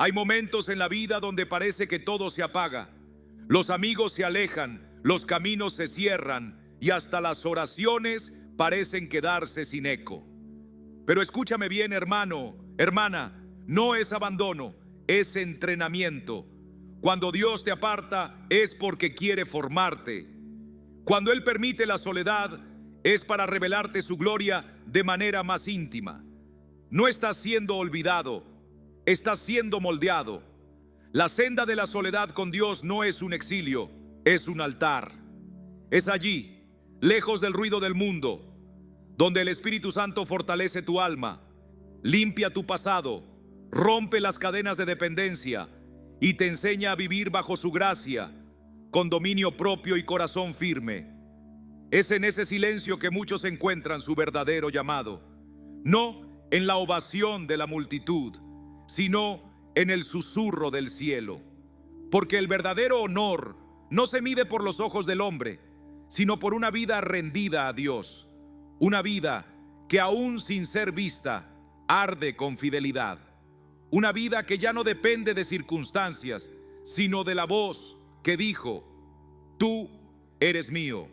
Hay momentos en la vida donde parece que todo se apaga. Los amigos se alejan, los caminos se cierran y hasta las oraciones parecen quedarse sin eco. Pero escúchame bien, hermano, hermana, no es abandono, es entrenamiento. Cuando Dios te aparta es porque quiere formarte. Cuando Él permite la soledad es para revelarte su gloria de manera más íntima. No estás siendo olvidado, estás siendo moldeado. La senda de la soledad con Dios no es un exilio, es un altar. Es allí, lejos del ruido del mundo, donde el Espíritu Santo fortalece tu alma, limpia tu pasado, rompe las cadenas de dependencia y te enseña a vivir bajo su gracia, con dominio propio y corazón firme. Es en ese silencio que muchos encuentran su verdadero llamado, no en la ovación de la multitud, sino en el susurro del cielo. Porque el verdadero honor no se mide por los ojos del hombre, sino por una vida rendida a Dios. Una vida que aún sin ser vista, arde con fidelidad. Una vida que ya no depende de circunstancias, sino de la voz que dijo: tú eres mío.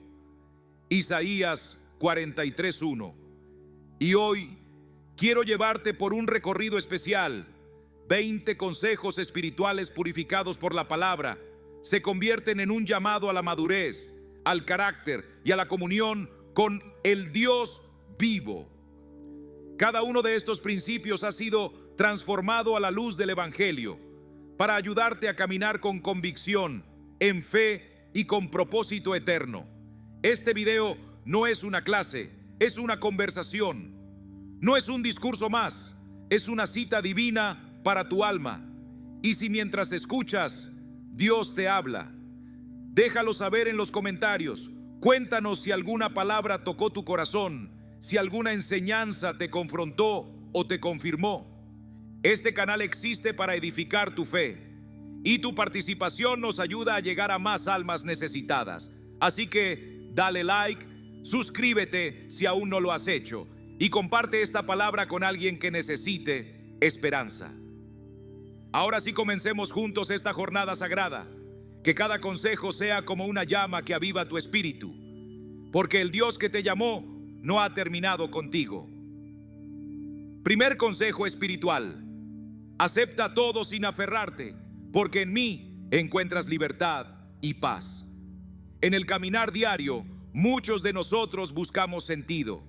Isaías 43:1. Y hoy quiero llevarte por un recorrido especial. 20 consejos espirituales purificados por la palabra se convierten en un llamado a la madurez, al carácter y a la comunión con el Dios vivo. Cada uno de estos principios ha sido transformado a la luz del Evangelio para ayudarte a caminar con convicción, en fe y con propósito eterno. Este video no es una clase, es una conversación. No es un discurso más, es una cita divina para tu alma. Y si mientras escuchas, Dios te habla, déjalo saber en los comentarios. Cuéntanos si alguna palabra tocó tu corazón, si alguna enseñanza te confrontó o te confirmó. Este canal existe para edificar tu fe y tu participación nos ayuda a llegar a más almas necesitadas. Así que dale like, suscríbete si aún no lo has hecho y comparte esta palabra con alguien que necesite esperanza. Ahora sí, comencemos juntos esta jornada sagrada. Que cada consejo sea como una llama que aviva tu espíritu, porque el Dios que te llamó no ha terminado contigo. Primer consejo espiritual: acepta todo sin aferrarte, porque en mí encuentras libertad y paz. En el caminar diario, muchos de nosotros buscamos sentido.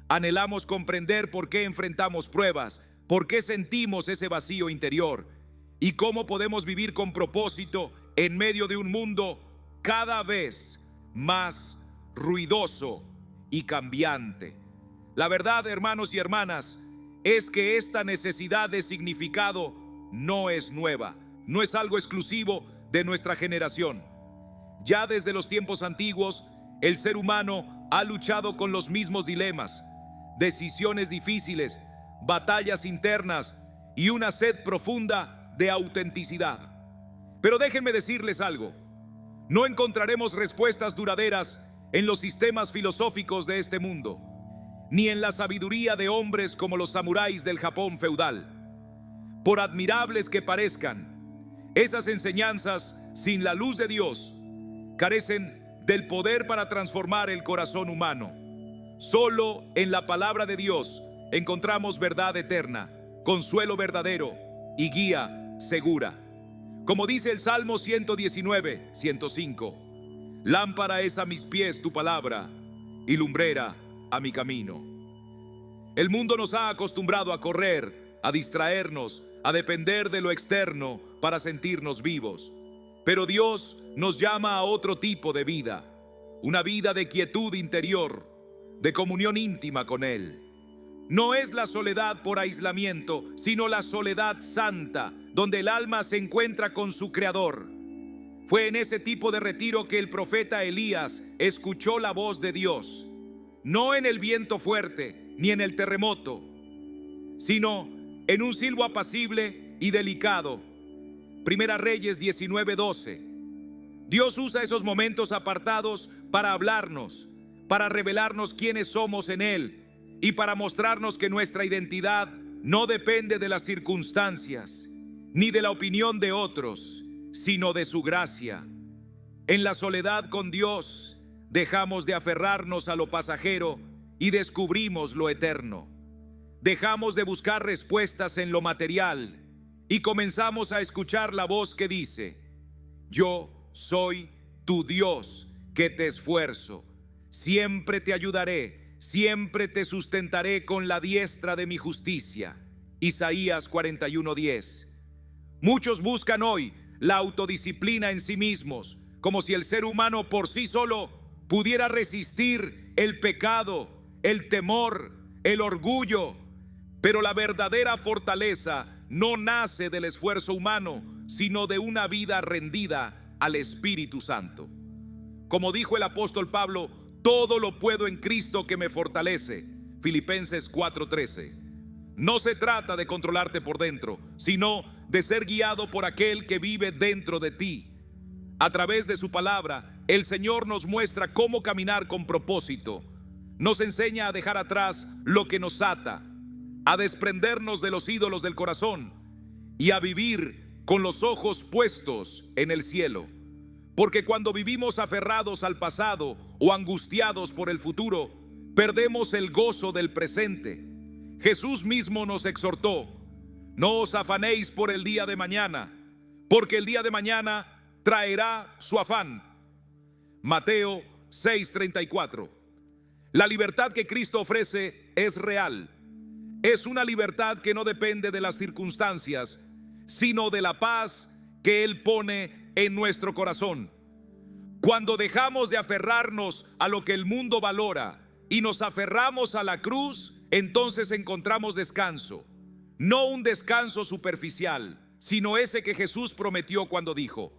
Anhelamos comprender por qué enfrentamos pruebas, por qué sentimos ese vacío interior y cómo podemos vivir con propósito en medio de un mundo cada vez más ruidoso y cambiante. La verdad, hermanos y hermanas, es que esta necesidad de significado no es nueva, no es algo exclusivo de nuestra generación. Ya desde los tiempos antiguos, el ser humano ha luchado con los mismos dilemas, decisiones difíciles, batallas internas y una sed profunda de autenticidad. Pero déjenme decirles algo: no encontraremos respuestas duraderas en los sistemas filosóficos de este mundo, ni en la sabiduría de hombres como los samuráis del Japón feudal. Por admirables que parezcan, esas enseñanzas, sin la luz de Dios, carecen del poder para transformar el corazón humano. Solo en la palabra de Dios encontramos verdad eterna, consuelo verdadero y guía segura. Como dice el Salmo 119:105, lámpara es a mis pies tu palabra y lumbrera a mi camino. El mundo nos ha acostumbrado a correr, a distraernos, a depender de lo externo para sentirnos vivos. Pero Dios nos llama a otro tipo de vida, una vida de quietud interior, de comunión íntima con Él. No es la soledad por aislamiento, sino la soledad santa, donde el alma se encuentra con su Creador. Fue en ese tipo de retiro que el profeta Elías escuchó la voz de Dios, no en el viento fuerte ni en el terremoto, sino en un silbo apacible y delicado. Primera Reyes 19:12. Dios usa esos momentos apartados para hablarnos, para revelarnos quiénes somos en Él y para mostrarnos que nuestra identidad no depende de las circunstancias. ni de la opinión de otros, sino de su gracia. En la soledad con Dios, dejamos de aferrarnos a lo pasajero y descubrimos lo eterno. Dejamos de buscar respuestas en lo material y comenzamos a escuchar la voz que dice: yo soy tu Dios que te esfuerzo. Siempre te ayudaré, siempre te sustentaré con la diestra de mi justicia. Isaías 41:10. Muchos buscan hoy la autodisciplina en sí mismos, como si el ser humano por sí solo pudiera resistir el pecado, el temor, el orgullo. Pero la verdadera fortaleza no nace del esfuerzo humano, sino de una vida rendida al Espíritu Santo. Como dijo el apóstol Pablo, todo lo puedo en Cristo que me fortalece. Filipenses 4:13. No se trata de controlarte por dentro, sino de ser guiado por aquel que vive dentro de ti. A través de su palabra, el Señor nos muestra cómo caminar con propósito. Nos enseña a dejar atrás lo que nos ata, a desprendernos de los ídolos del corazón y a vivir con los ojos puestos en el cielo. Porque cuando vivimos aferrados al pasado o angustiados por el futuro, perdemos el gozo del presente. Jesús mismo nos exhortó: no os afanéis por el día de mañana, porque el día de mañana traerá su afán. Mateo 6:34. La libertad que Cristo ofrece es real. Es una libertad que no depende de las circunstancias, sino de la paz que Él pone en nuestro corazón. Cuando dejamos de aferrarnos a lo que el mundo valora y nos aferramos a la cruz, entonces encontramos descanso. No un descanso superficial, sino ese que Jesús prometió cuando dijo: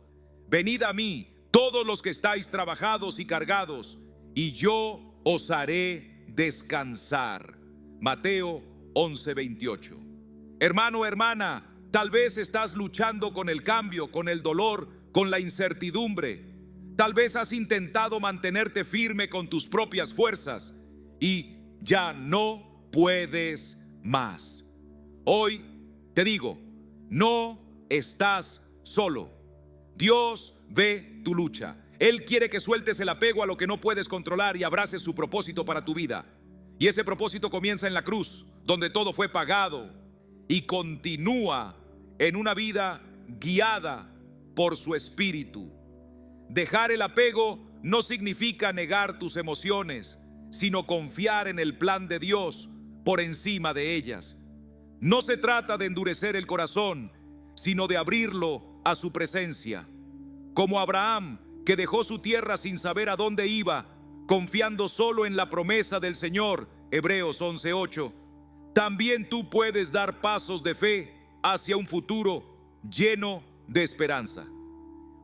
venid a mí todos los que estáis trabajados y cargados, y yo os haré descansar. Mateo 11:28. Hermano, hermana, tal vez estás luchando con el cambio, con el dolor, con la incertidumbre. Tal vez has intentado mantenerte firme con tus propias fuerzas y ya no puedes más. Hoy te digo, no estás solo. Dios ve tu lucha. Él quiere que sueltes el apego a lo que no puedes controlar y abraces su propósito para tu vida. Y ese propósito comienza en la cruz, donde todo fue pagado, y continúa en una vida guiada por su Espíritu. Dejar el apego no significa negar tus emociones, sino confiar en el plan de Dios por encima de ellas. No se trata de endurecer el corazón, sino de abrirlo a su presencia. Como Abraham, que dejó su tierra sin saber a dónde iba, confiando solo en la promesa del Señor, Hebreos 11:8. También tú puedes dar pasos de fe hacia un futuro lleno de esperanza.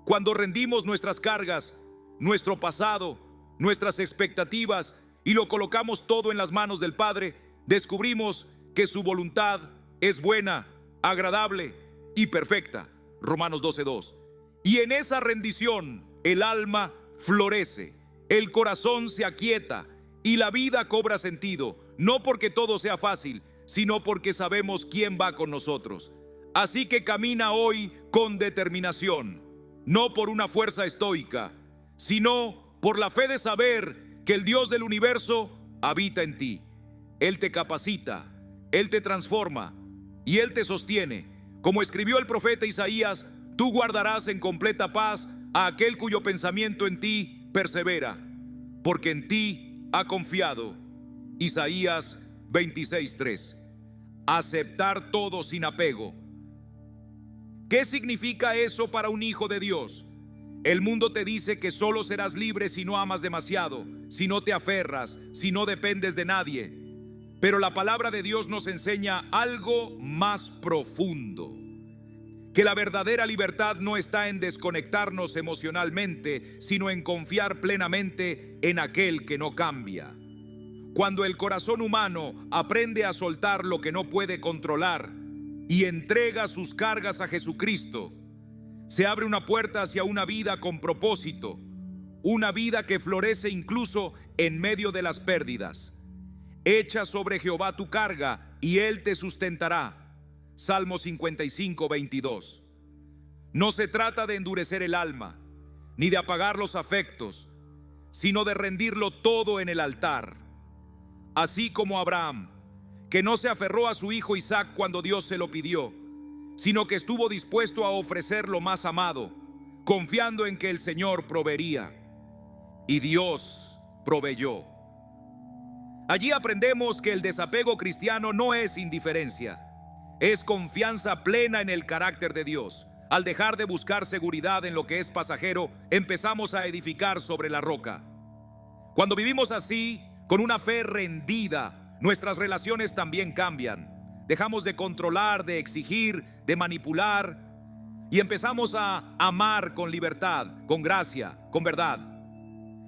Cuando rendimos nuestras cargas, nuestro pasado, nuestras expectativas y lo colocamos todo en las manos del Padre, descubrimos que su voluntad es buena, agradable y perfecta. Romanos 12:2. Y en esa rendición el alma florece, el corazón se aquieta y la vida cobra sentido, no porque todo sea fácil, sino porque sabemos quién va con nosotros. Así que camina hoy con determinación, no por una fuerza estoica, sino por la fe de saber que el Dios del universo habita en ti. Él te capacita, Él te transforma y Él te sostiene. Como escribió el profeta Isaías, tú guardarás en completa paz a aquel cuyo pensamiento en ti persevera, porque en ti ha confiado. Isaías 26:3. Aceptar todo sin apego. ¿Qué significa eso para un hijo de Dios? El mundo te dice que solo serás libre si no amas demasiado, si no te aferras, si no dependes de nadie. Pero la palabra de Dios nos enseña algo más profundo: que la verdadera libertad no está en desconectarnos emocionalmente, sino en confiar plenamente en aquel que no cambia. Cuando el corazón humano aprende a soltar lo que no puede controlar y entrega sus cargas a Jesucristo, se abre una puerta hacia una vida con propósito, una vida que florece incluso en medio de las pérdidas. Echa sobre Jehová tu carga y Él te sustentará. Salmo 55, 22. No se trata de endurecer el alma, ni de apagar los afectos, sino de rendirlo todo en el altar. Así como Abraham, que no se aferró a su hijo Isaac cuando Dios se lo pidió, sino que estuvo dispuesto a ofrecer lo más amado, confiando en que el Señor proveería. Y Dios proveyó. Allí aprendemos que el desapego cristiano no es indiferencia, es confianza plena en el carácter de Dios. Al dejar de buscar seguridad en lo que es pasajero, empezamos a edificar sobre la roca. Cuando vivimos así, con una fe rendida, nuestras relaciones también cambian. Dejamos de controlar, de exigir, de manipular, y empezamos a amar con libertad, con gracia, con verdad.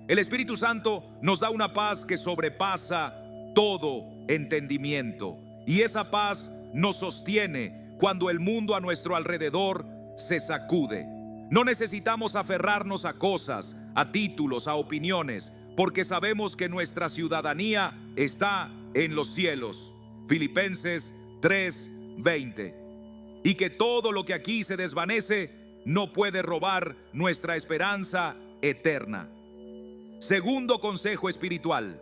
El Espíritu Santo nos da una paz que sobrepasa todo entendimiento, y esa paz nos sostiene cuando el mundo a nuestro alrededor se sacude. No necesitamos aferrarnos a cosas, a títulos, a opiniones, porque sabemos que nuestra ciudadanía está en los cielos. Filipenses 3:20. Y que todo lo que aquí se desvanece no puede robar nuestra esperanza eterna. Segundo consejo espiritual: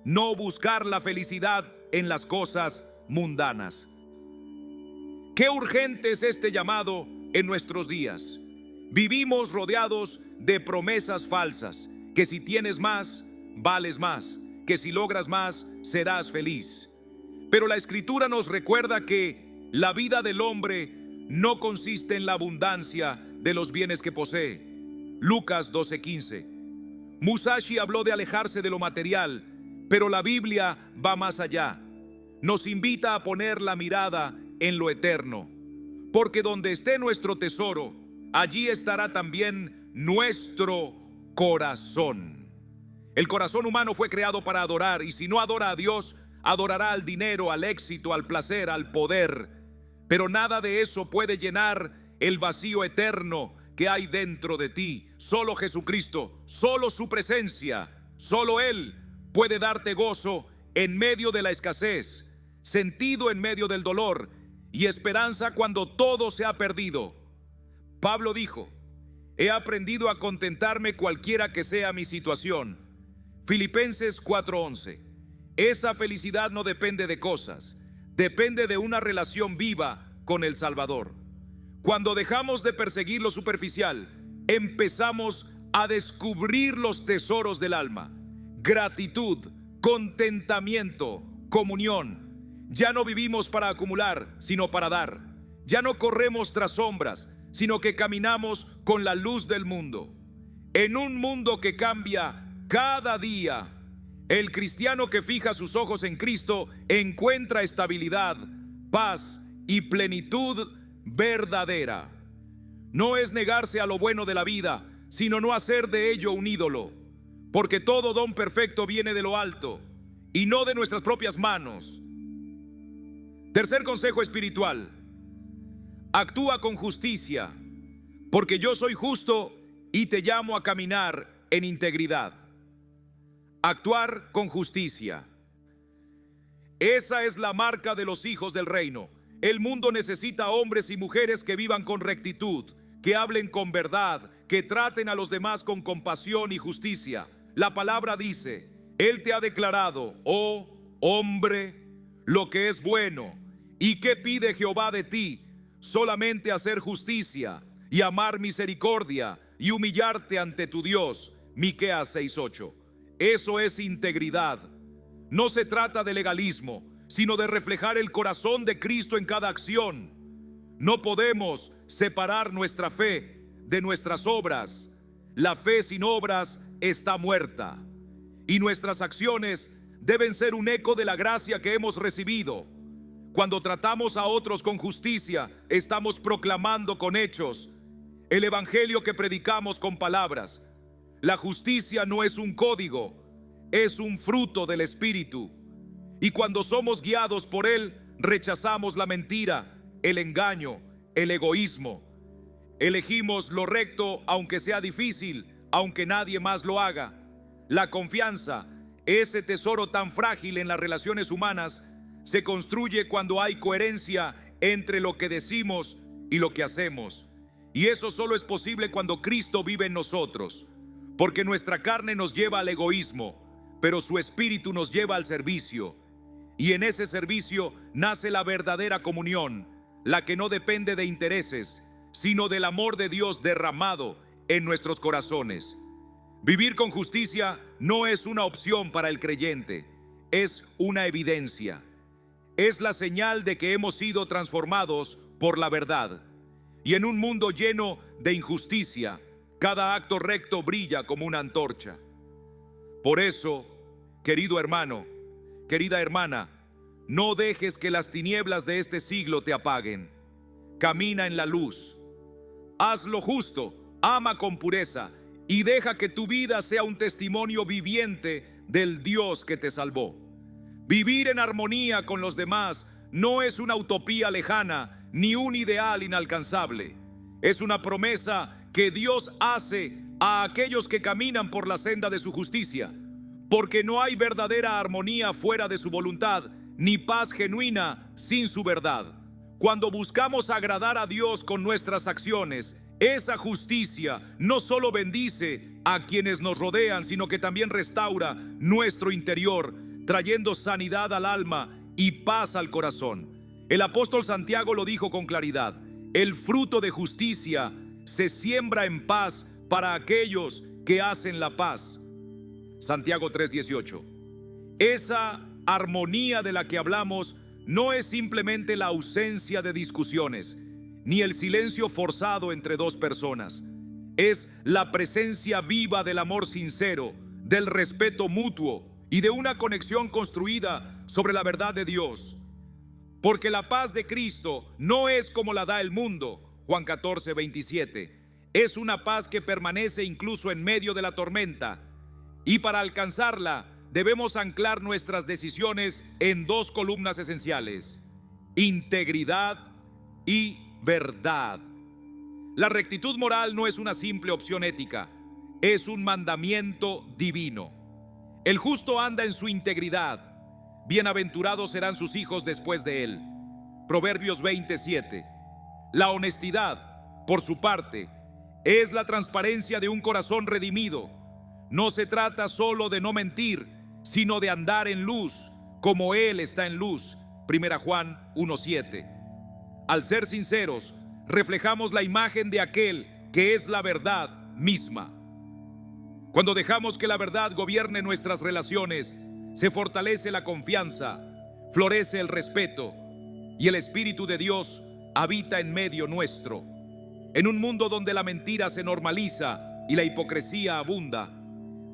no buscar la felicidad en las cosas mundanas. Qué urgente es este llamado en nuestros días. Vivimos rodeados de promesas falsas, que si tienes más, vales más, que si logras más, serás feliz. Pero la Escritura nos recuerda que la vida del hombre no consiste en la abundancia de los bienes que posee. Lucas 12:15. Musashi habló de alejarse de lo material, pero la Biblia va más allá. Nos invita a poner la mirada en lo eterno, porque donde esté nuestro tesoro, allí estará también nuestro corazón. El corazón humano fue creado para adorar, y si no adora a Dios, adorará al dinero, al éxito, al placer, al poder. Pero nada de eso puede llenar el vacío eterno que hay dentro de ti. Solo Jesucristo, solo su presencia, solo Él puede darte gozo en medio de la escasez, sentido en medio del dolor y esperanza cuando todo se ha perdido. Pablo dijo: he aprendido a contentarme cualquiera que sea mi situación. Filipenses 4:11. Esa felicidad no depende de cosas, depende de una relación viva con el Salvador. Cuando dejamos de perseguir lo superficial, empezamos a descubrir los tesoros del alma: gratitud, contentamiento, comunión. Ya no vivimos para acumular, sino para dar. Ya no corremos tras sombras, sino que caminamos con la luz del mundo. En un mundo que cambia cada día, el cristiano que fija sus ojos en Cristo encuentra estabilidad, paz y plenitud verdadera. No es negarse a lo bueno de la vida, sino no hacer de ello un ídolo, porque todo don perfecto viene de lo alto y no de nuestras propias manos. Tercer consejo espiritual: actúa con justicia, porque yo soy justo y te llamo a caminar en integridad. Actuar con justicia. Esa es la marca de los hijos del reino. El mundo necesita hombres y mujeres que vivan con rectitud, que hablen con verdad, que traten a los demás con compasión y justicia. La palabra dice: Él te ha declarado, oh hombre, lo que es bueno. ¿Y qué pide Jehová de ti? Solamente hacer justicia y amar misericordia y humillarte ante tu Dios. Miqueas 6:8. Eso es integridad. No se trata de legalismo, sino de reflejar el corazón de Cristo en cada acción. No podemos separar nuestra fe de nuestras obras. La fe sin obras está muerta, y nuestras acciones deben ser un eco de la gracia que hemos recibido. Cuando tratamos a otros con justicia, estamos proclamando con hechos el evangelio que predicamos con palabras. La justicia no es un código, es un fruto del Espíritu. Y cuando somos guiados por Él, rechazamos la mentira, el engaño, el egoísmo. Elegimos lo recto aunque sea difícil, aunque nadie más lo haga. La confianza, ese tesoro tan frágil en las relaciones humanas, se construye cuando hay coherencia entre lo que decimos y lo que hacemos. Y eso solo es posible cuando Cristo vive en nosotros, porque nuestra carne nos lleva al egoísmo, pero su espíritu nos lleva al servicio. Y en ese servicio nace la verdadera comunión, la que no depende de intereses, sino del amor de Dios derramado en nuestros corazones. Vivir con justicia no es una opción para el creyente, es una evidencia. Es la señal de que hemos sido transformados por la verdad. Y en un mundo lleno de injusticia, cada acto recto brilla como una antorcha. Por eso, querido hermano, querida hermana, no dejes que las tinieblas de este siglo te apaguen. Camina en la luz. Haz lo justo, ama con pureza y deja que tu vida sea un testimonio viviente del Dios que te salvó. Vivir en armonía con los demás no es una utopía lejana ni un ideal inalcanzable. Es una promesa que Dios hace a aquellos que caminan por la senda de su justicia, porque no hay verdadera armonía fuera de su voluntad, ni paz genuina sin su verdad. Cuando buscamos agradar a Dios con nuestras acciones, esa justicia no solo bendice a quienes nos rodean, sino que también restaura nuestro interior, trayendo sanidad al alma y paz al corazón. El apóstol Santiago lo dijo con claridad: el fruto de justicia se siembra en paz para aquellos que hacen la paz. Santiago 3:18. Esa armonía de la que hablamos no es simplemente la ausencia de discusiones, ni el silencio forzado entre dos personas. Es la presencia viva del amor sincero, del respeto mutuo y de una conexión construida sobre la verdad de Dios. Porque la paz de Cristo no es como la da el mundo, Juan 14:27. Es una paz que permanece incluso en medio de la tormenta. Y para alcanzarla, debemos anclar nuestras decisiones en dos columnas esenciales: integridad y verdad. La rectitud moral no es una simple opción ética, es un mandamiento divino. El justo anda en su integridad. Bienaventurados serán sus hijos después de él. Proverbios 27. La honestidad, por su parte, es la transparencia de un corazón redimido. No se trata solo de no mentir, sino de andar en luz, como Él está en luz. 1 Juan 1:7. Al ser sinceros, reflejamos la imagen de aquel que es la verdad misma. Cuando dejamos que la verdad gobierne nuestras relaciones, se fortalece la confianza, florece el respeto y el Espíritu de Dios habita en medio nuestro. En un mundo donde la mentira se normaliza y la hipocresía abunda,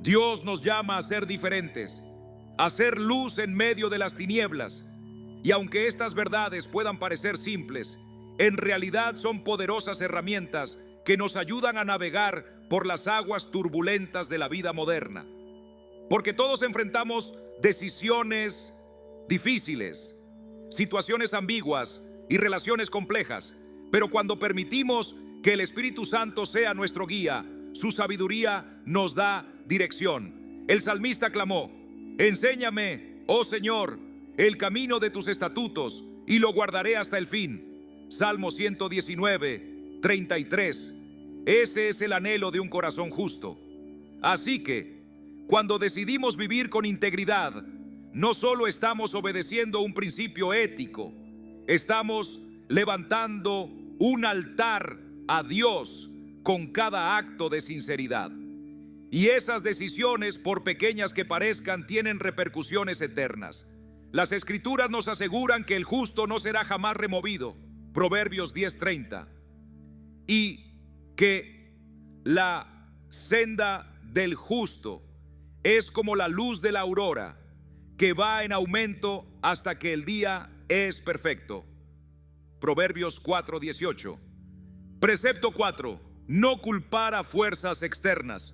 Dios nos llama a ser diferentes, a ser luz en medio de las tinieblas. Y aunque estas verdades puedan parecer simples, en realidad son poderosas herramientas que nos ayudan a navegar por las aguas turbulentas de la vida moderna. Porque todos enfrentamos decisiones difíciles, situaciones ambiguas y relaciones complejas. Pero cuando permitimos que el Espíritu Santo sea nuestro guía, su sabiduría nos da dirección. El salmista clamó: enséñame, oh Señor, el camino de tus estatutos, y lo guardaré hasta el fin. Salmo 119:33. Ese es el anhelo de un corazón justo. Así que, cuando decidimos vivir con integridad, no solo estamos obedeciendo un principio ético, estamos levantando un altar a Dios con cada acto de sinceridad. Y esas decisiones, por pequeñas que parezcan, tienen repercusiones eternas. Las Escrituras nos aseguran que el justo no será jamás removido, Proverbios 10:30, y que la senda del justo es como la luz de la aurora, que va en aumento hasta que el día es perfecto, Proverbios 4:18. Precepto 4: no culpar a fuerzas externas.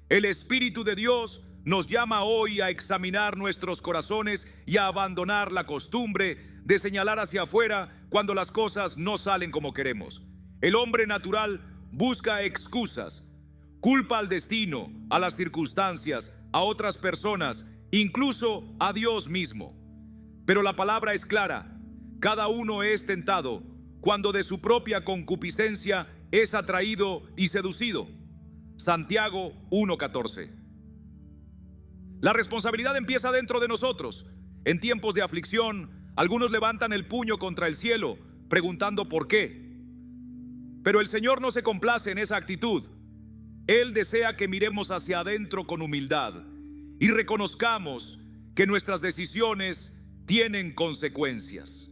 El Espíritu de Dios nos llama hoy a examinar nuestros corazones y a abandonar la costumbre de señalar hacia afuera cuando las cosas no salen como queremos. El hombre natural busca excusas, culpa al destino, a las circunstancias, a otras personas, incluso a Dios mismo. Pero la palabra es clara: Cada uno es tentado cuando de su propia concupiscencia es atraído y seducido. Santiago 1:14. La responsabilidad empieza dentro de nosotros. En tiempos de aflicción, algunos levantan el puño contra el cielo, preguntando por qué. Pero el Señor no se complace en esa actitud. Él desea que miremos hacia adentro con humildad y reconozcamos que nuestras decisiones tienen consecuencias.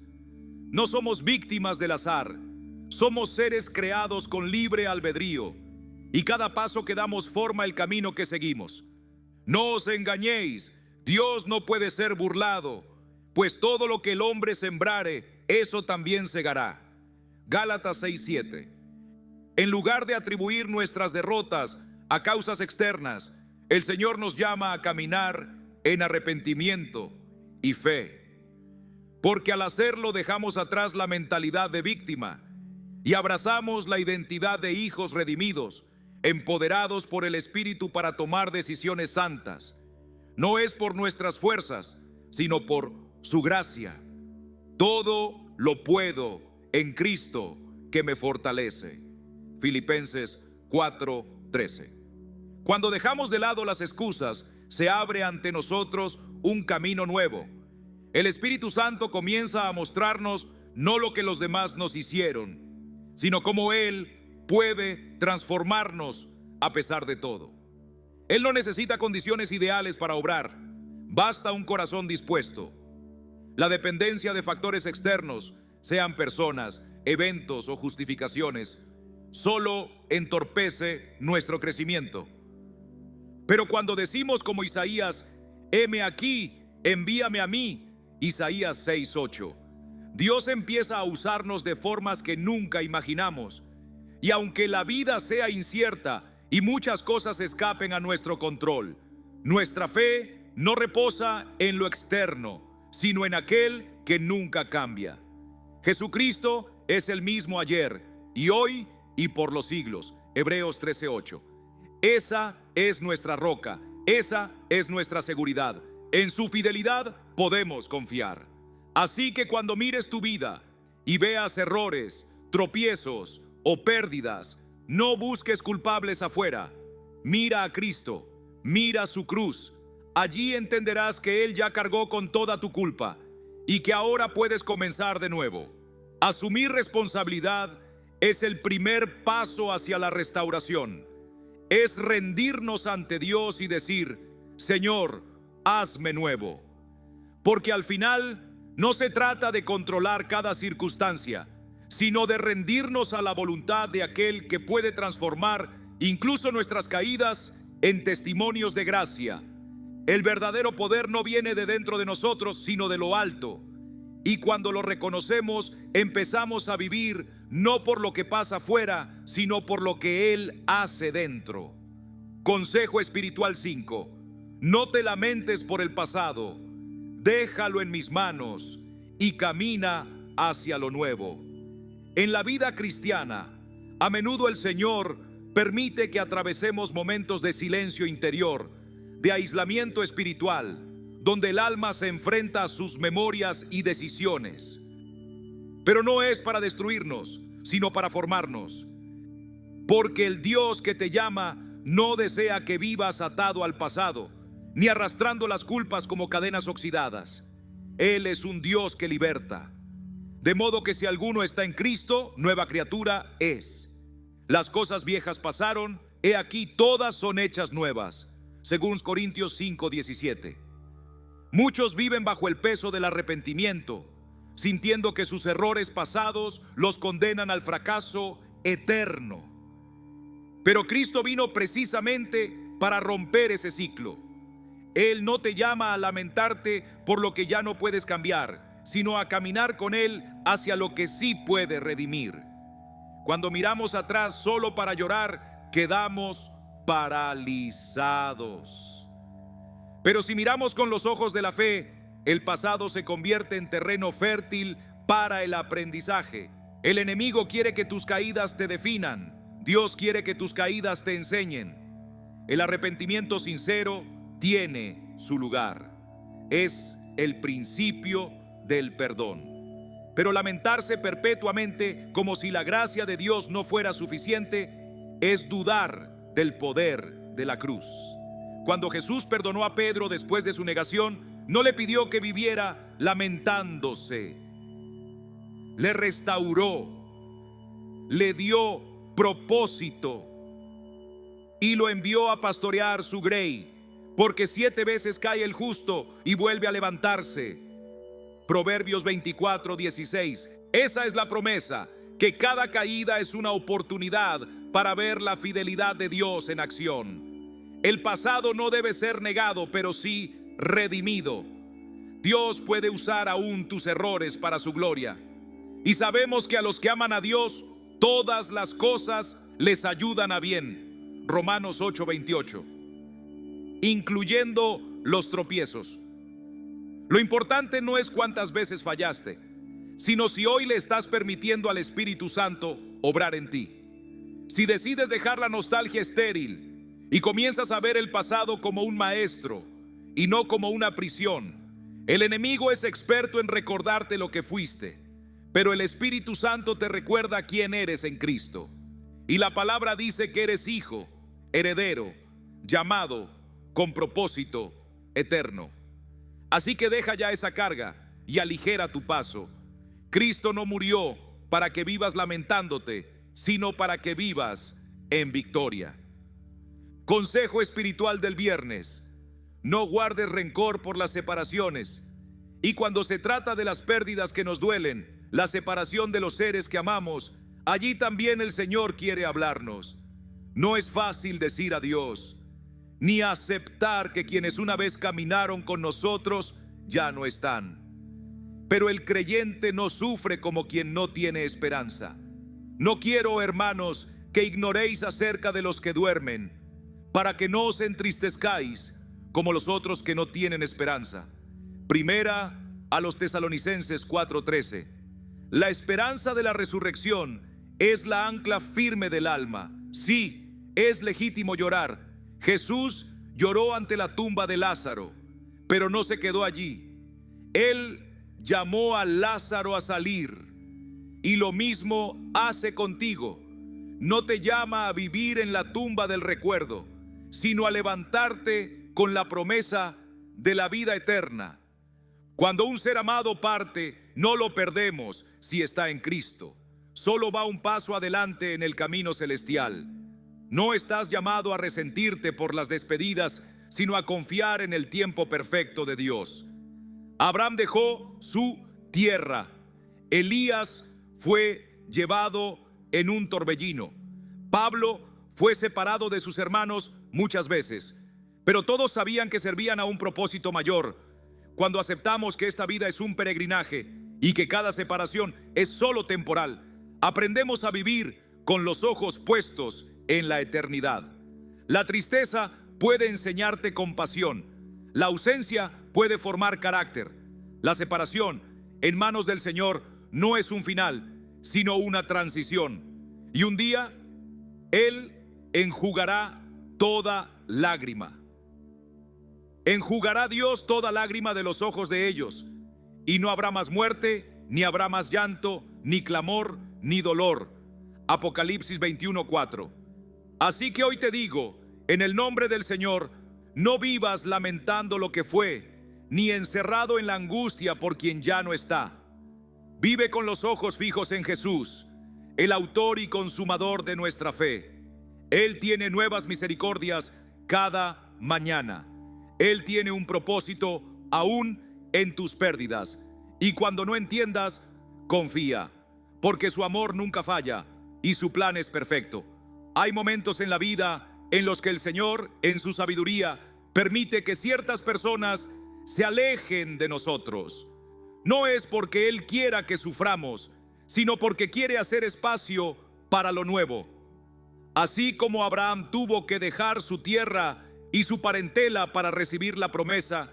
No somos víctimas del azar, somos seres creados con libre albedrío y cada paso que damos forma el camino que seguimos. No os engañéis, Dios no puede ser burlado, pues todo lo que el hombre sembrare, eso también segará. Gálatas 6:7. En lugar de atribuir nuestras derrotas a causas externas, el Señor nos llama a caminar en arrepentimiento y fe. Porque al hacerlo dejamos atrás la mentalidad de víctima y abrazamos la identidad de hijos redimidos, empoderados por el Espíritu para tomar decisiones santas. No es por nuestras fuerzas, sino por su gracia. Todo lo puedo en Cristo que me fortalece. Filipenses 4:13. Cuando dejamos de lado las excusas, se abre ante nosotros un camino nuevo. El Espíritu Santo comienza a mostrarnos no lo que los demás nos hicieron, sino cómo Él puede transformarnos a pesar de todo. Él no necesita condiciones ideales para obrar, basta un corazón dispuesto. La dependencia de factores externos, sean personas, eventos o justificaciones, solo entorpece nuestro crecimiento. Pero cuando decimos como Isaías, heme aquí, envíame a mí, Isaías 6:8, Dios empieza a usarnos de formas que nunca imaginamos. Y aunque la vida sea incierta y muchas cosas escapen a nuestro control, nuestra fe no reposa en lo externo, sino en aquel que nunca cambia. Jesucristo es el mismo ayer y hoy y por los siglos. Hebreos 13:8. Esa es nuestra roca, esa es nuestra seguridad. En su fidelidad podemos confiar. Así que cuando mires tu vida y veas errores, tropiezos o pérdidas, no busques culpables afuera. Mira a Cristo, mira su cruz. Allí entenderás que Él ya cargó con toda tu culpa y que ahora puedes comenzar de nuevo. Asumir responsabilidad es el primer paso hacia la restauración. Es rendirnos ante Dios y decir, Señor, hazme nuevo. Porque al final no se trata de controlar cada circunstancia, sino de rendirnos a la voluntad de aquel que puede transformar incluso nuestras caídas en testimonios de gracia. El verdadero poder no viene de dentro de nosotros, sino de lo alto. Y cuando lo reconocemos, empezamos a vivir no por lo que pasa afuera, sino por lo que Él hace dentro. Consejo espiritual 5. No te lamentes por el pasado, déjalo en mis manos y camina hacia lo nuevo. En la vida cristiana, a menudo el Señor permite que atravesemos momentos de silencio interior, de aislamiento espiritual, donde el alma se enfrenta a sus memorias y decisiones. Pero no es para destruirnos, sino para formarnos. Porque el Dios que te llama no desea que vivas atado al pasado, ni arrastrando las culpas como cadenas oxidadas. Él es un Dios que liberta. De modo que si alguno está en Cristo, nueva criatura es. Las cosas viejas pasaron, he aquí todas son hechas nuevas. Según Corintios 5:17. Muchos viven bajo el peso del arrepentimiento, sintiendo que sus errores pasados los condenan al fracaso eterno. Pero Cristo vino precisamente para romper ese ciclo. Él no te llama a lamentarte por lo que ya no puedes cambiar, sino a caminar con Él hacia lo que sí puede redimir. Cuando miramos atrás solo para llorar, quedamos paralizados. Pero si miramos con los ojos de la fe, el pasado se convierte en terreno fértil para el aprendizaje. El enemigo quiere que tus caídas te definan. Dios quiere que tus caídas te enseñen. El arrepentimiento sincero tiene su lugar. Es el principio del perdón. Pero lamentarse perpetuamente como si la gracia de Dios no fuera suficiente es dudar del poder de la cruz. Cuando Jesús perdonó a Pedro después de su negación, no le pidió que viviera lamentándose. Le restauró, le dio propósito y lo envió a pastorear su grey, porque 7 veces cae el justo y vuelve a levantarse. Proverbios 24:16. Esa es la promesa, que cada caída es una oportunidad para ver la fidelidad de Dios en acción. El pasado no debe ser negado, pero sí redimido. Dios puede usar aún tus errores para su gloria. Y sabemos que a los que aman a Dios, todas las cosas les ayudan a bien. Romanos 8:28. Incluyendo los tropiezos. Lo importante no es cuántas veces fallaste, sino si hoy le estás permitiendo al Espíritu Santo obrar en ti. Si decides dejar la nostalgia estéril y comienzas a ver el pasado como un maestro y no como una prisión, el enemigo es experto en recordarte lo que fuiste, pero el Espíritu Santo te recuerda quién eres en Cristo. Y la palabra dice que eres hijo, heredero, llamado con propósito eterno. Así que deja ya esa carga y aligera tu paso. Cristo no murió para que vivas lamentándote, sino para que vivas en victoria. Consejo espiritual del viernes: no guardes rencor por las separaciones. Y cuando se trata de las pérdidas que nos duelen, la separación de los seres que amamos, allí también el Señor quiere hablarnos. No es fácil decir adiós, ni aceptar que quienes una vez caminaron con nosotros ya no están. Pero el creyente no sufre como quien no tiene esperanza. No quiero, hermanos, que ignoréis acerca de los que duermen, para que no os entristezcáis como los otros que no tienen esperanza. Primera a los Tesalonicenses 4:13. La esperanza de la resurrección es la ancla firme del alma. Sí, es legítimo llorar. Jesús lloró ante la tumba de Lázaro, pero no se quedó allí. Él llamó a Lázaro a salir, y lo mismo hace contigo. No te llama a vivir en la tumba del recuerdo, sino a levantarte con la promesa de la vida eterna. Cuando un ser amado parte, no lo perdemos si está en Cristo. Solo va un paso adelante en el camino celestial. No estás llamado a resentirte por las despedidas, sino a confiar en el tiempo perfecto de Dios. Abraham dejó su tierra. Elías fue llevado en un torbellino. Pablo fue separado de sus hermanos muchas veces, pero todos sabían que servían a un propósito mayor. Cuando aceptamos que esta vida es un peregrinaje y que cada separación es solo temporal, aprendemos a vivir con los ojos puestos en la eternidad. La tristeza puede enseñarte compasión. La ausencia puede formar carácter. La separación en manos del Señor no es un final, sino una transición. Y un día Él enjugará toda lágrima. Enjugará Dios toda lágrima de los ojos de ellos, y no habrá más muerte, ni habrá más llanto, ni clamor, ni dolor. Apocalipsis 21:4. Así que hoy te digo, en el nombre del Señor, no vivas lamentando lo que fue, ni encerrado en la angustia por quien ya no está. Vive con los ojos fijos en Jesús, el autor y consumador de nuestra fe. Él tiene nuevas misericordias cada mañana. Él tiene un propósito aún en tus pérdidas. Y cuando no entiendas, confía, porque su amor nunca falla y su plan es perfecto. Hay momentos en la vida en los que el Señor, en su sabiduría, permite que ciertas personas se alejen de nosotros. No es porque Él quiera que suframos, sino porque quiere hacer espacio para lo nuevo. Así como Abraham tuvo que dejar su tierra y su parentela para recibir la promesa,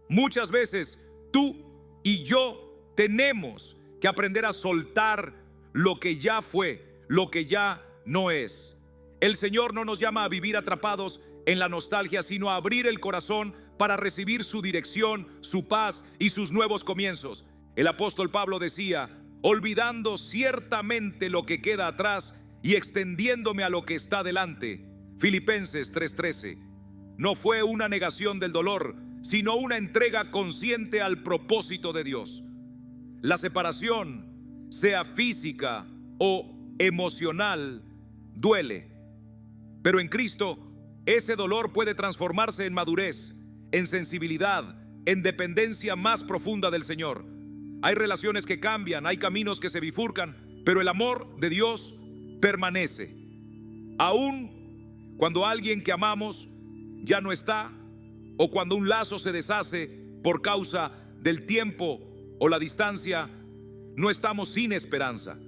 muchas veces tú y yo tenemos que aprender a soltar lo que ya fue, lo que ya no es. El Señor no nos llama a vivir atrapados en la nostalgia, sino a abrir el corazón para recibir su dirección, su paz y sus nuevos comienzos. El apóstol Pablo decía: olvidando ciertamente lo que queda atrás y extendiéndome a lo que está delante. Filipenses 3:13. No fue una negación del dolor, sino una entrega consciente al propósito de Dios. La separación, sea física o emocional, duele. Pero en Cristo, ese dolor puede transformarse en madurez, en sensibilidad, en dependencia más profunda del Señor. Hay relaciones que cambian, hay caminos que se bifurcan, pero el amor de Dios permanece. Aún cuando alguien que amamos ya no está, o cuando un lazo se deshace por causa del tiempo o la distancia, no estamos sin esperanza,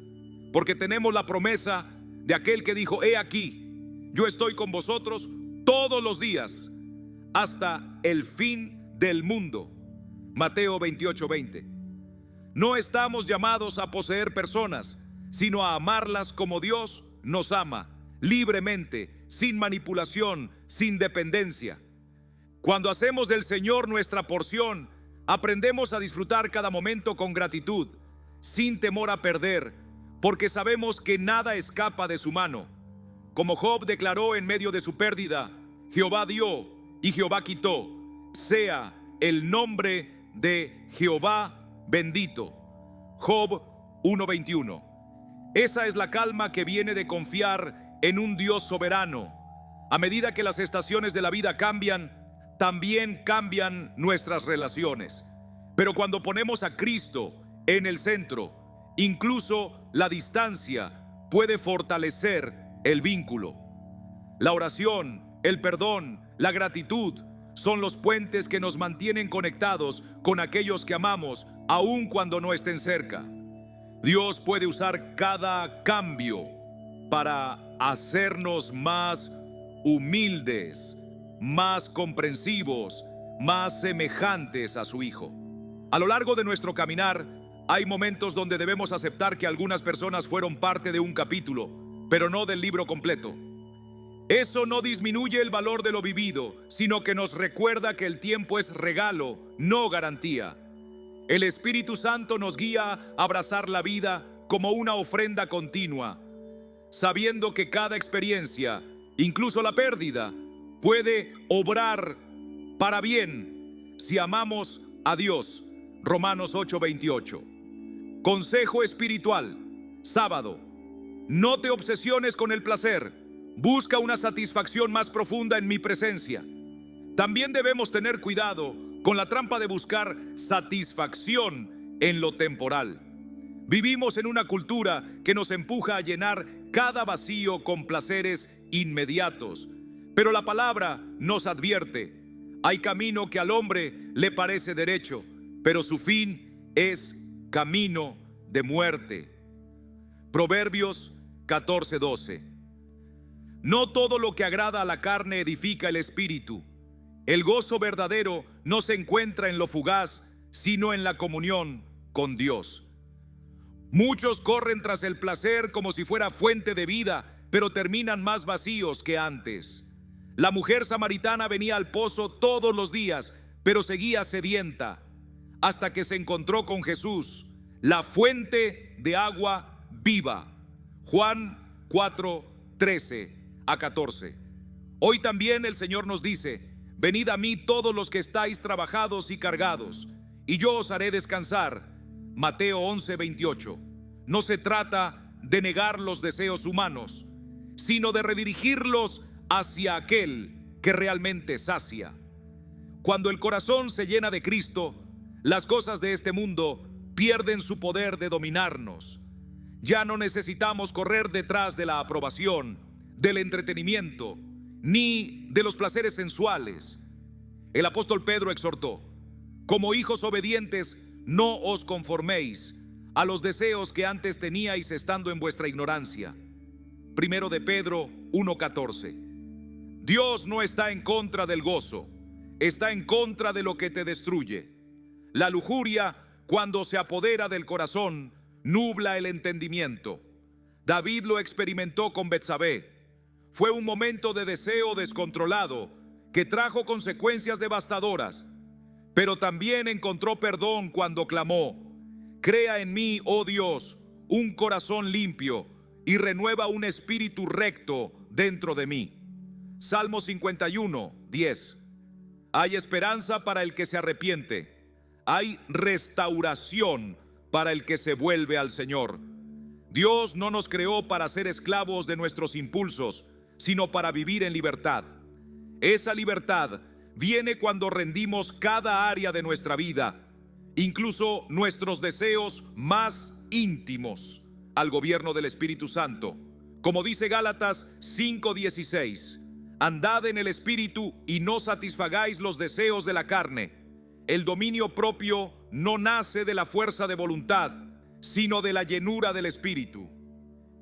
porque tenemos la promesa de aquel que dijo: he aquí, yo estoy con vosotros todos los días hasta el fin del mundo. Mateo 28:20. No estamos llamados a poseer personas, sino a amarlas como Dios nos ama, libremente, sin manipulación, sin dependencia. Cuando hacemos del Señor nuestra porción, aprendemos a disfrutar cada momento con gratitud, sin temor a perder, porque sabemos que nada escapa de su mano. Como Job declaró en medio de su pérdida: Jehová dio y Jehová quitó, sea el nombre de Jehová bendito. Job 1:21. Esa es la calma que viene de confiar en un Dios soberano. A medida que las estaciones de la vida cambian, también cambian nuestras relaciones. Pero cuando ponemos a Cristo en el centro, incluso la distancia puede fortalecer el vínculo. La oración, el perdón, la gratitud son los puentes que nos mantienen conectados con aquellos que amamos, aun cuando no estén cerca. Dios puede usar cada cambio para hacernos más humildes, más comprensivos, más semejantes a su Hijo. A lo largo de nuestro caminar, hay momentos donde debemos aceptar que algunas personas fueron parte de un capítulo, pero no del libro completo. Eso no disminuye el valor de lo vivido, sino que nos recuerda que el tiempo es regalo, no garantía. El Espíritu Santo nos guía a abrazar la vida como una ofrenda continua, sabiendo que cada experiencia, incluso la pérdida, puede obrar para bien si amamos a Dios. Romanos 8:28. Consejo espiritual. Sábado. No te obsesiones con el placer. Busca una satisfacción más profunda en mi presencia. También debemos tener cuidado con la trampa de buscar satisfacción en lo temporal. Vivimos en una cultura que nos empuja a llenar cada vacío con placeres inmediatos. Pero la palabra nos advierte: hay camino que al hombre le parece derecho, pero su fin es camino de muerte. Proverbios 14:12. No todo lo que agrada a la carne edifica el espíritu. El gozo verdadero no se encuentra en lo fugaz, sino en la comunión con Dios. Muchos corren tras el placer como si fuera fuente de vida, pero terminan más vacíos que antes. La mujer samaritana venía al pozo todos los días, pero seguía sedienta, hasta que se encontró con Jesús, la fuente de agua viva. Juan 4:13-14. Hoy también el Señor nos dice: venid a mí todos los que estáis trabajados y cargados, y yo os haré descansar. Mateo 11:28. No se trata de negar los deseos humanos, sino de redirigirlos hacia aquel que realmente sacia. Cuando el corazón se llena de Cristo, las cosas de este mundo pierden su poder de dominarnos. Ya no necesitamos correr detrás de la aprobación, del entretenimiento, ni de los placeres sensuales. El apóstol Pedro exhortó: como hijos obedientes, no os conforméis a los deseos que antes teníais estando en vuestra ignorancia. Primero de Pedro 1:14. Dios no está en contra del gozo, está en contra de lo que te destruye. La lujuria, cuando se apodera del corazón, nubla el entendimiento. David lo experimentó con Betsabé. Fue un momento de deseo descontrolado que trajo consecuencias devastadoras, pero también encontró perdón cuando clamó: Crea en mí, oh Dios, un corazón limpio y renueva un espíritu recto dentro de mí. Salmo 51, 10. Hay esperanza para el que se arrepiente. Hay restauración para el que se vuelve al Señor. Dios no nos creó para ser esclavos de nuestros impulsos, sino para vivir en libertad. Esa libertad viene cuando rendimos cada área de nuestra vida, incluso nuestros deseos más íntimos, al gobierno del Espíritu Santo. Como dice Gálatas 5:16, andad en el Espíritu y no satisfagáis los deseos de la carne. El dominio propio no nace de la fuerza de voluntad, sino de la llenura del Espíritu.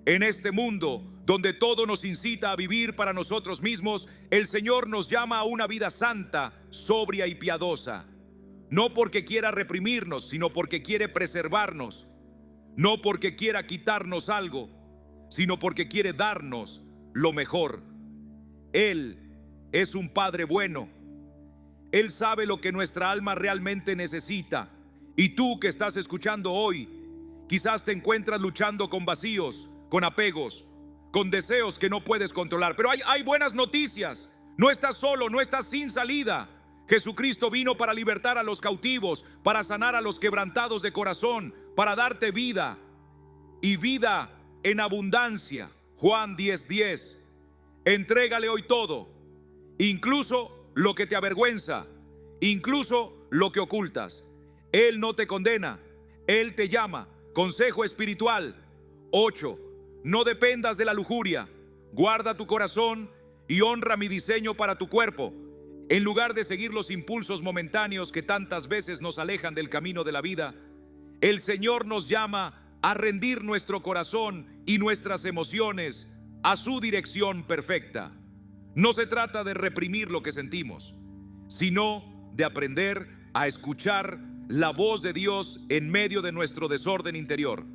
En este mundo, donde todo nos incita a vivir para nosotros mismos, el Señor nos llama a una vida santa, sobria y piadosa. No porque quiera reprimirnos, sino porque quiere preservarnos. No porque quiera quitarnos algo, sino porque quiere darnos lo mejor. Él es un Padre bueno. Él sabe lo que nuestra alma realmente necesita. Y tú que estás escuchando hoy, quizás te encuentras luchando con vacíos, con apegos, con deseos que no puedes controlar. Pero hay buenas noticias. No estás solo, no estás sin salida. Jesucristo vino para libertar a los cautivos, para sanar a los quebrantados de corazón, para darte vida y vida en abundancia. Juan 10:10. Entrégale hoy todo, incluso lo que te avergüenza, incluso lo que ocultas. Él no te condena, Él te llama. Consejo espiritual 8. No dependas de la lujuria. Guarda tu corazón y honra mi diseño para tu cuerpo. En lugar de seguir los impulsos momentáneos que tantas veces nos alejan del camino de la vida, el Señor nos llama a rendir nuestro corazón y nuestras emociones a su dirección perfecta. No se trata de reprimir lo que sentimos, sino de aprender a escuchar la voz de Dios en medio de nuestro desorden interior.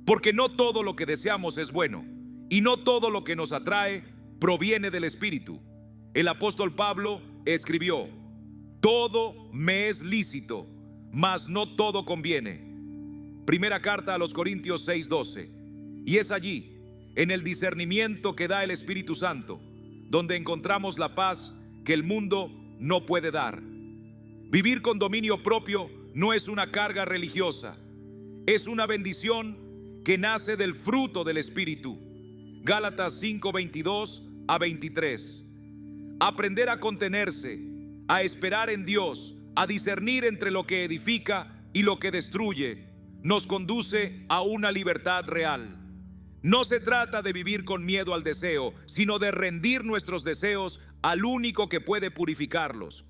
Porque no todo lo que deseamos es bueno, y no todo lo que nos atrae proviene del Espíritu. El apóstol Pablo escribió: todo me es lícito, mas no todo conviene. Primera carta a los Corintios 6:12. Y es allí, en el discernimiento que da el Espíritu Santo, donde encontramos la paz que el mundo no puede dar. Vivir con dominio propio no es una carga religiosa, es una bendición que nace del fruto del Espíritu. Gálatas 5:22 a 23. Aprender a contenerse, a esperar en Dios, a discernir entre lo que edifica y lo que destruye, nos conduce a una libertad real. No se trata de vivir con miedo al deseo, sino de rendir nuestros deseos al único que puede purificarlos.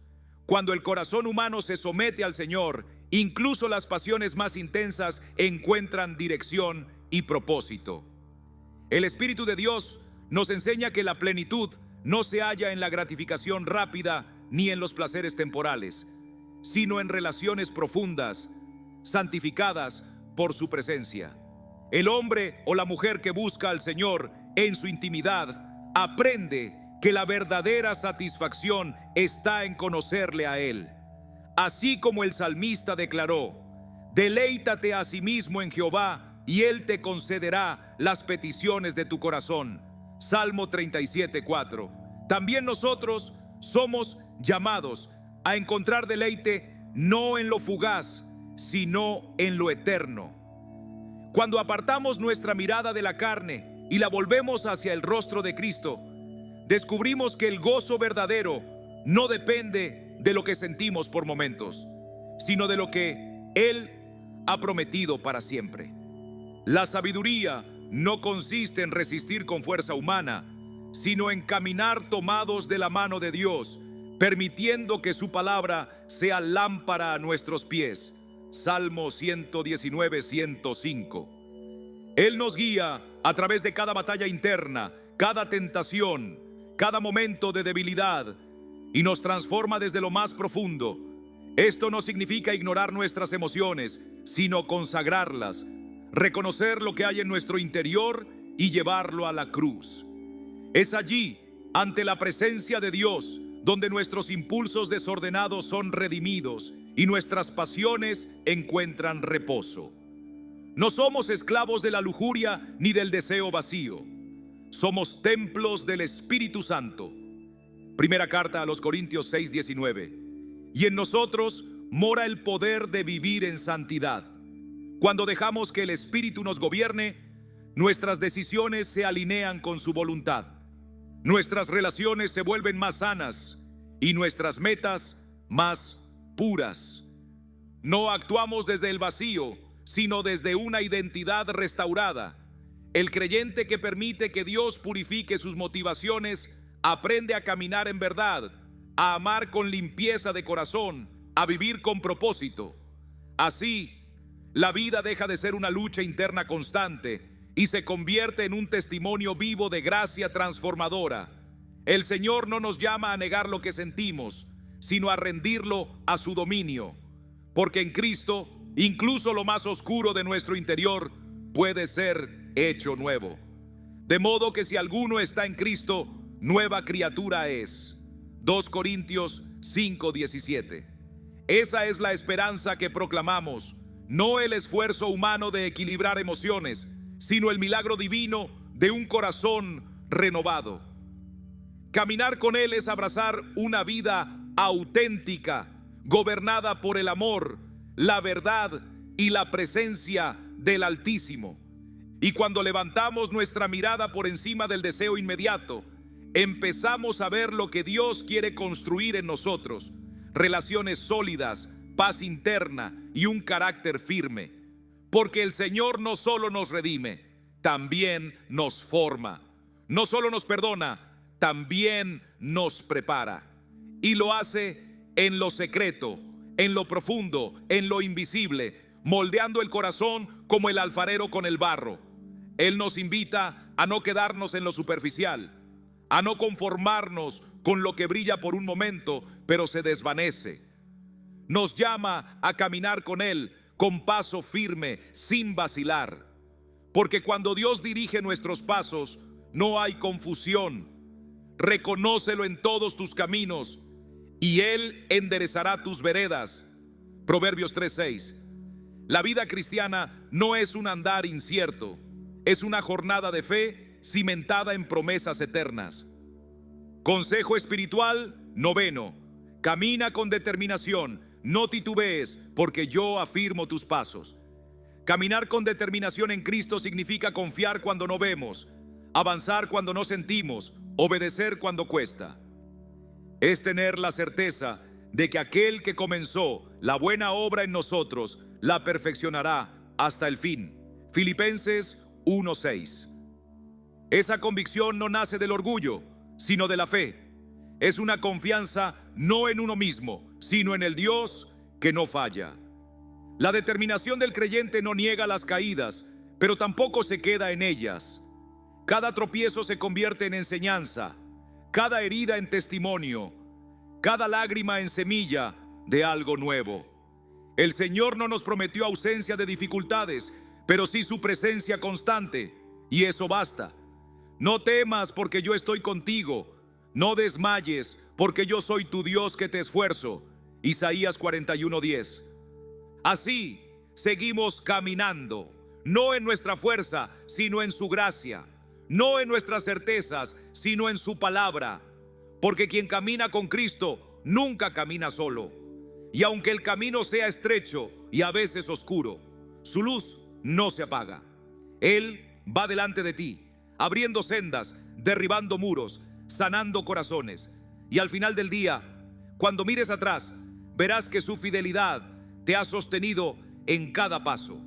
Cuando el corazón humano se somete al Señor, incluso las pasiones más intensas encuentran dirección y propósito. El Espíritu de Dios nos enseña que la plenitud no se halla en la gratificación rápida ni en los placeres temporales, sino en relaciones profundas, santificadas por su presencia. El hombre o la mujer que busca al Señor en su intimidad aprende que la verdadera satisfacción está en conocerle a Él. Así como el salmista declaró: deleítate a sí mismo en Jehová y Él te concederá las peticiones de tu corazón. Salmo 37:4. También nosotros somos llamados a encontrar deleite no en lo fugaz, sino en lo eterno. Cuando apartamos nuestra mirada de la carne y la volvemos hacia el rostro de Cristo, descubrimos que el gozo verdadero no depende de lo que sentimos por momentos, sino de lo que Él ha prometido para siempre. La sabiduría no consiste en resistir con fuerza humana, sino en caminar tomados de la mano de Dios, permitiendo que su palabra sea lámpara a nuestros pies. Salmo 119, 105. Él nos guía a través de cada batalla interna, cada tentación, cada momento de debilidad, y nos transforma desde lo más profundo. Esto no significa ignorar nuestras emociones, sino consagrarlas, reconocer lo que hay en nuestro interior y llevarlo a la cruz. Es allí, ante la presencia de Dios, donde nuestros impulsos desordenados son redimidos y nuestras pasiones encuentran reposo. No somos esclavos de la lujuria ni del deseo vacío. Somos templos del Espíritu Santo. Primera carta a los Corintios 6:19. Y en nosotros mora el poder de vivir en santidad. Cuando dejamos que el Espíritu nos gobierne, nuestras decisiones se alinean con su voluntad. Nuestras relaciones se vuelven más sanas y nuestras metas más puras. No actuamos desde el vacío, sino desde una identidad restaurada. El creyente que permite que Dios purifique sus motivaciones aprende a caminar en verdad, a amar con limpieza de corazón, a vivir con propósito. Así, la vida deja de ser una lucha interna constante y se convierte en un testimonio vivo de gracia transformadora. El Señor no nos llama a negar lo que sentimos, sino a rendirlo a su dominio, porque en Cristo, incluso lo más oscuro de nuestro interior puede ser hecho nuevo. De modo que si alguno está en Cristo, nueva criatura es. 2 Corintios 5:17. Esa es la esperanza que proclamamos, no el esfuerzo humano de equilibrar emociones, sino el milagro divino de un corazón renovado. Caminar con Él es abrazar una vida auténtica, gobernada por el amor, la verdad y la presencia del Altísimo. Y cuando levantamos nuestra mirada por encima del deseo inmediato, empezamos a ver lo que Dios quiere construir en nosotros: relaciones sólidas, paz interna y un carácter firme. Porque el Señor no solo nos redime, también nos forma. No solo nos perdona, también nos prepara. Y lo hace en lo secreto, en lo profundo, en lo invisible, moldeando el corazón como el alfarero con el barro. Él nos invita a no quedarnos en lo superficial, a no conformarnos con lo que brilla por un momento, pero se desvanece. Nos llama a caminar con Él con paso firme, sin vacilar. Porque cuando Dios dirige nuestros pasos, no hay confusión. Reconócelo en todos tus caminos y Él enderezará tus veredas. Proverbios 3:6. La vida cristiana no es un andar incierto, es una jornada de fe cimentada en promesas eternas. Consejo espiritual, 9. Camina con determinación, no titubees, porque yo afirmo tus pasos. Caminar con determinación en Cristo significa confiar cuando no vemos, avanzar cuando no sentimos, obedecer cuando cuesta. Es tener la certeza de que aquel que comenzó la buena obra en nosotros la perfeccionará hasta el fin. Filipenses 1:6. Esa convicción no nace del orgullo, sino de la fe. Es una confianza no en uno mismo, sino en el Dios que no falla. La determinación del creyente no niega las caídas, pero tampoco se queda en ellas. Cada tropiezo se convierte en enseñanza, cada herida en testimonio, cada lágrima en semilla de algo nuevo. El Señor no nos prometió ausencia de dificultades, pero sí su presencia constante, y eso basta. No temas, porque yo estoy contigo. No desmayes, porque yo soy tu Dios que te esfuerzo. Isaías 41:10. Así seguimos caminando, no en nuestra fuerza, sino en su gracia. No en nuestras certezas, sino en su palabra. Porque quien camina con Cristo nunca camina solo. Y aunque el camino sea estrecho y a veces oscuro, su luz no se apaga. Él va delante de ti, abriendo sendas, derribando muros, sanando corazones. Y al final del día, cuando mires atrás, verás que su fidelidad te ha sostenido en cada paso.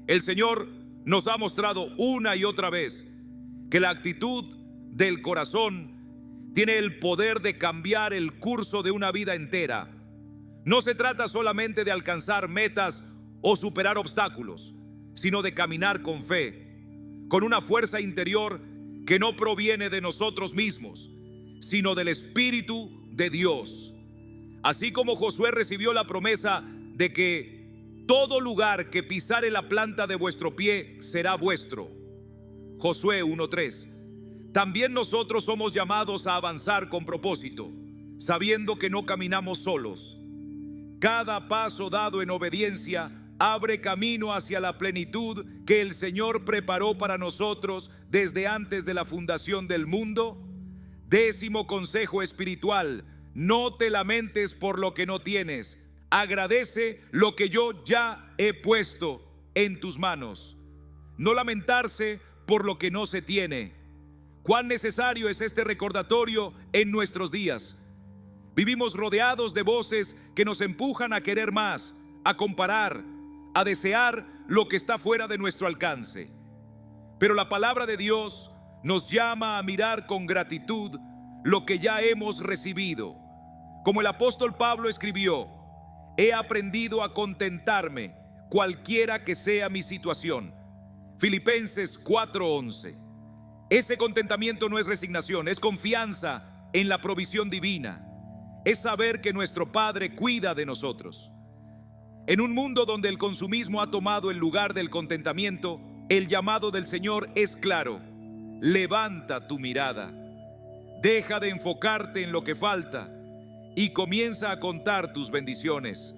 El Señor nos ha mostrado una y otra vez que la actitud del corazón tiene el poder de cambiar el curso de una vida entera. No se trata solamente de alcanzar metas o superar obstáculos, sino de caminar con fe, con una fuerza interior que no proviene de nosotros mismos, sino del Espíritu de Dios. Así como Josué recibió la promesa de que todo lugar que pisare la planta de vuestro pie será vuestro. Josué 1:3. También nosotros somos llamados a avanzar con propósito, sabiendo que no caminamos solos. Cada paso dado en obediencia abre camino hacia la plenitud que el Señor preparó para nosotros desde antes de la fundación del mundo. 10º consejo espiritual: no te lamentes por lo que no tienes. Agradece lo que yo ya he puesto en tus manos. No lamentarse por lo que no se tiene. Cuán necesario es este recordatorio en nuestros días. Vivimos rodeados de voces que nos empujan a querer más, a comparar, a desear lo que está fuera de nuestro alcance. Pero la palabra de Dios nos llama a mirar con gratitud lo que ya hemos recibido. Como el apóstol Pablo escribió: he aprendido a contentarme cualquiera que sea mi situación. Filipenses 4:11. Ese contentamiento no es resignación, es confianza en la provisión divina. Es saber que nuestro Padre cuida de nosotros. En un mundo donde el consumismo ha tomado el lugar del contentamiento, el llamado del Señor es claro: levanta tu mirada, deja de enfocarte en lo que falta y comienza a contar tus bendiciones.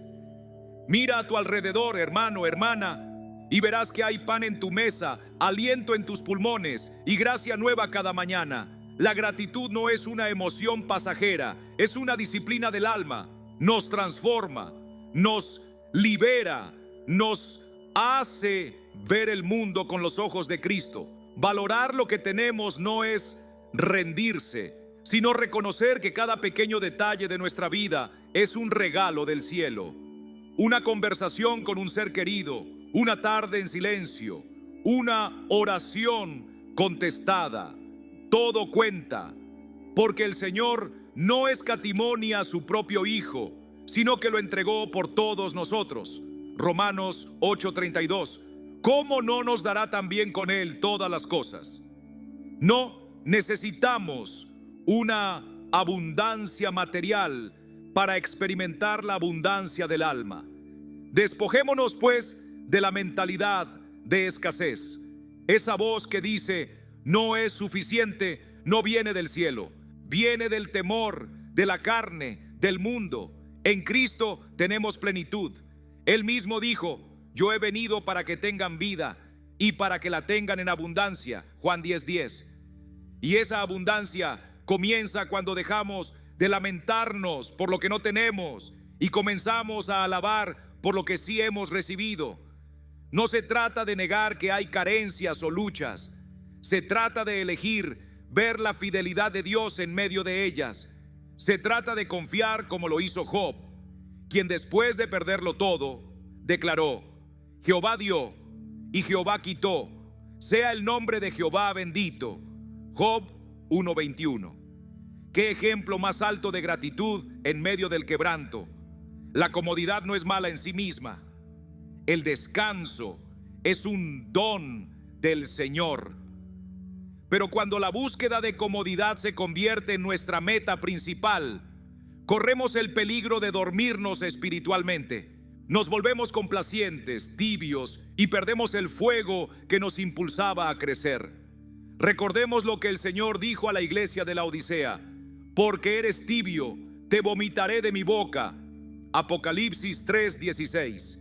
Mira a tu alrededor, hermano, hermana, y verás que hay pan en tu mesa, aliento en tus pulmones y gracia nueva cada mañana. La gratitud no es una emoción pasajera, es una disciplina del alma. Nos transforma, nos libera, nos hace ver el mundo con los ojos de Cristo. Valorar lo que tenemos no es rendirse, sino reconocer que cada pequeño detalle de nuestra vida es un regalo del cielo. Una conversación con un ser querido, una tarde en silencio, una oración contestada. Todo cuenta, porque el Señor no escatimó ni a su propio Hijo, sino que lo entregó por todos nosotros. Romanos 8:32. ¿Cómo no nos dará también con Él todas las cosas? No necesitamos una abundancia material para experimentar la abundancia del alma. Despojémonos pues de la mentalidad de escasez. Esa voz que dice no es suficiente no viene del cielo, viene del temor, de la carne, del mundo. En Cristo tenemos plenitud. Él mismo dijo: yo he venido para que tengan vida y para que la tengan en abundancia. Juan 10:10. Y esa abundancia comienza cuando dejamos de lamentarnos por lo que no tenemos y comenzamos a alabar por lo que sí hemos recibido. No se trata de negar que hay carencias o luchas. Se trata de elegir ver la fidelidad de Dios en medio de ellas. Se trata de confiar como lo hizo Job, quien después de perderlo todo, declaró: Jehová dio y Jehová quitó, sea el nombre de Jehová bendito. Job 1:21. Qué ejemplo más alto de gratitud en medio del quebranto. La comodidad no es mala en sí misma. El descanso es un don del Señor. Pero cuando la búsqueda de comodidad se convierte en nuestra meta principal, corremos el peligro de dormirnos espiritualmente. Nos volvemos complacientes, tibios y perdemos el fuego que nos impulsaba a crecer. Recordemos lo que el Señor dijo a la iglesia de la Odisea: porque eres tibio, te vomitaré de mi boca. Apocalipsis 3:16.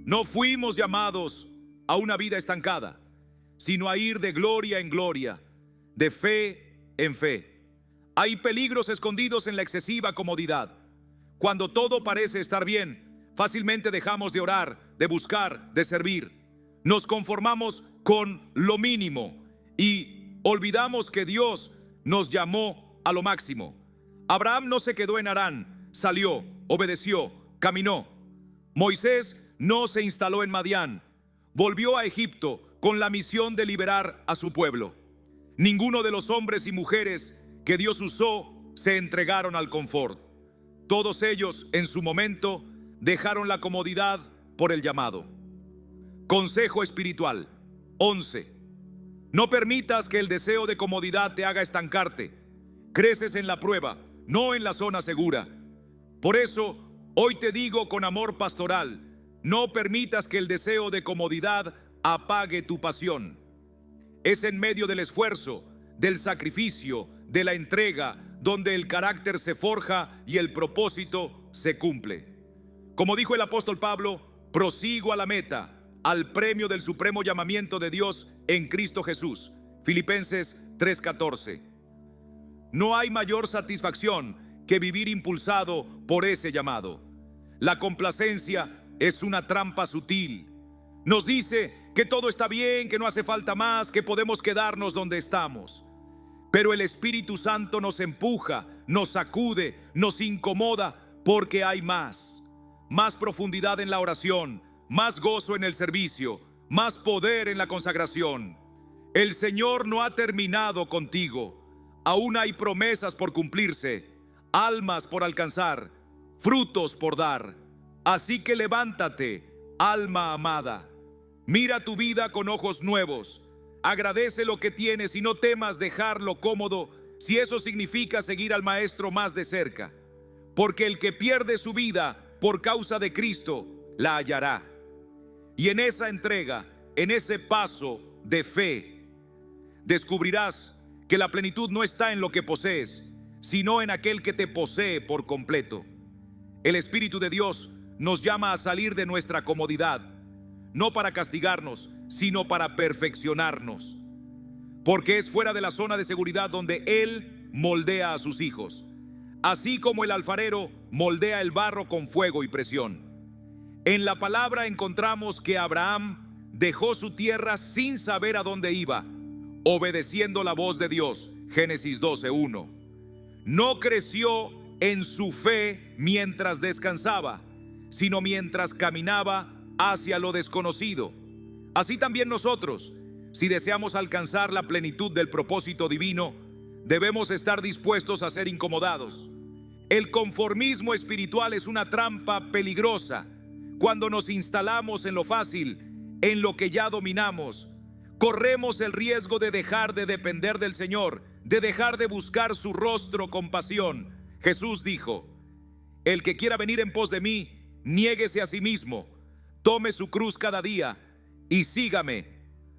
No fuimos llamados a una vida estancada, sino a ir de gloria en gloria, de fe en fe. Hay peligros escondidos en la excesiva comodidad. Cuando todo parece estar bien, fácilmente dejamos de orar, de buscar, de servir. Nos conformamos con lo mínimo y olvidamos que Dios nos llamó a lo máximo. Abraham no se quedó en Harán, salió, obedeció, caminó. Moisés no se instaló en Madián, volvió a Egipto con la misión de liberar a su pueblo. Ninguno de los hombres y mujeres que Dios usó se entregaron al confort. Todos ellos en su momento dejaron la comodidad por el llamado. Consejo espiritual 11. No permitas que el deseo de comodidad te haga estancarte. Creces en la prueba, no en la zona segura. Por eso, hoy te digo con amor pastoral: no permitas que el deseo de comodidad apague tu pasión. Es en medio del esfuerzo, del sacrificio, de la entrega, donde el carácter se forja y el propósito se cumple. Como dijo el apóstol Pablo: prosigo a la meta, al premio del supremo llamamiento de Dios en Cristo Jesús. Filipenses 3:14. No hay mayor satisfacción que vivir impulsado por ese llamado. La complacencia es una trampa sutil. Nos dice que todo está bien, que no hace falta más, que podemos quedarnos donde estamos. Pero el Espíritu Santo nos empuja, nos sacude, nos incomoda, porque hay más. Más profundidad en la oración, más gozo en el servicio, más poder en la consagración. El Señor no ha terminado contigo. Aún hay promesas por cumplirse, almas por alcanzar, frutos por dar. Así que levántate, alma amada. Mira tu vida con ojos nuevos. Agradece lo que tienes y no temas dejarlo cómodo si eso significa seguir al Maestro más de cerca. Porque el que pierde su vida por causa de Cristo, la hallará. Y en esa entrega, en ese paso de fe, descubrirás que la plenitud no está en lo que posees, sino en aquel que te posee por completo. El Espíritu de Dios nos llama a salir de nuestra comodidad, no para castigarnos, sino para perfeccionarnos. Porque es fuera de la zona de seguridad donde Él moldea a sus hijos, así como el alfarero moldea el barro con fuego y presión. En la palabra encontramos que Abraham dejó su tierra sin saber a dónde iba, obedeciendo la voz de Dios. Génesis 12:1. No creció en su fe mientras descansaba, sino mientras caminaba hacia lo desconocido. Así también nosotros, si deseamos alcanzar la plenitud del propósito divino, debemos estar dispuestos a ser incomodados. El conformismo espiritual es una trampa peligrosa. Cuando nos instalamos en lo fácil, en lo que ya dominamos, corremos el riesgo de dejar de depender del Señor, de dejar de buscar su rostro con pasión. Jesús dijo: el que quiera venir en pos de mí, niéguese a sí mismo, tome su cruz cada día y sígame.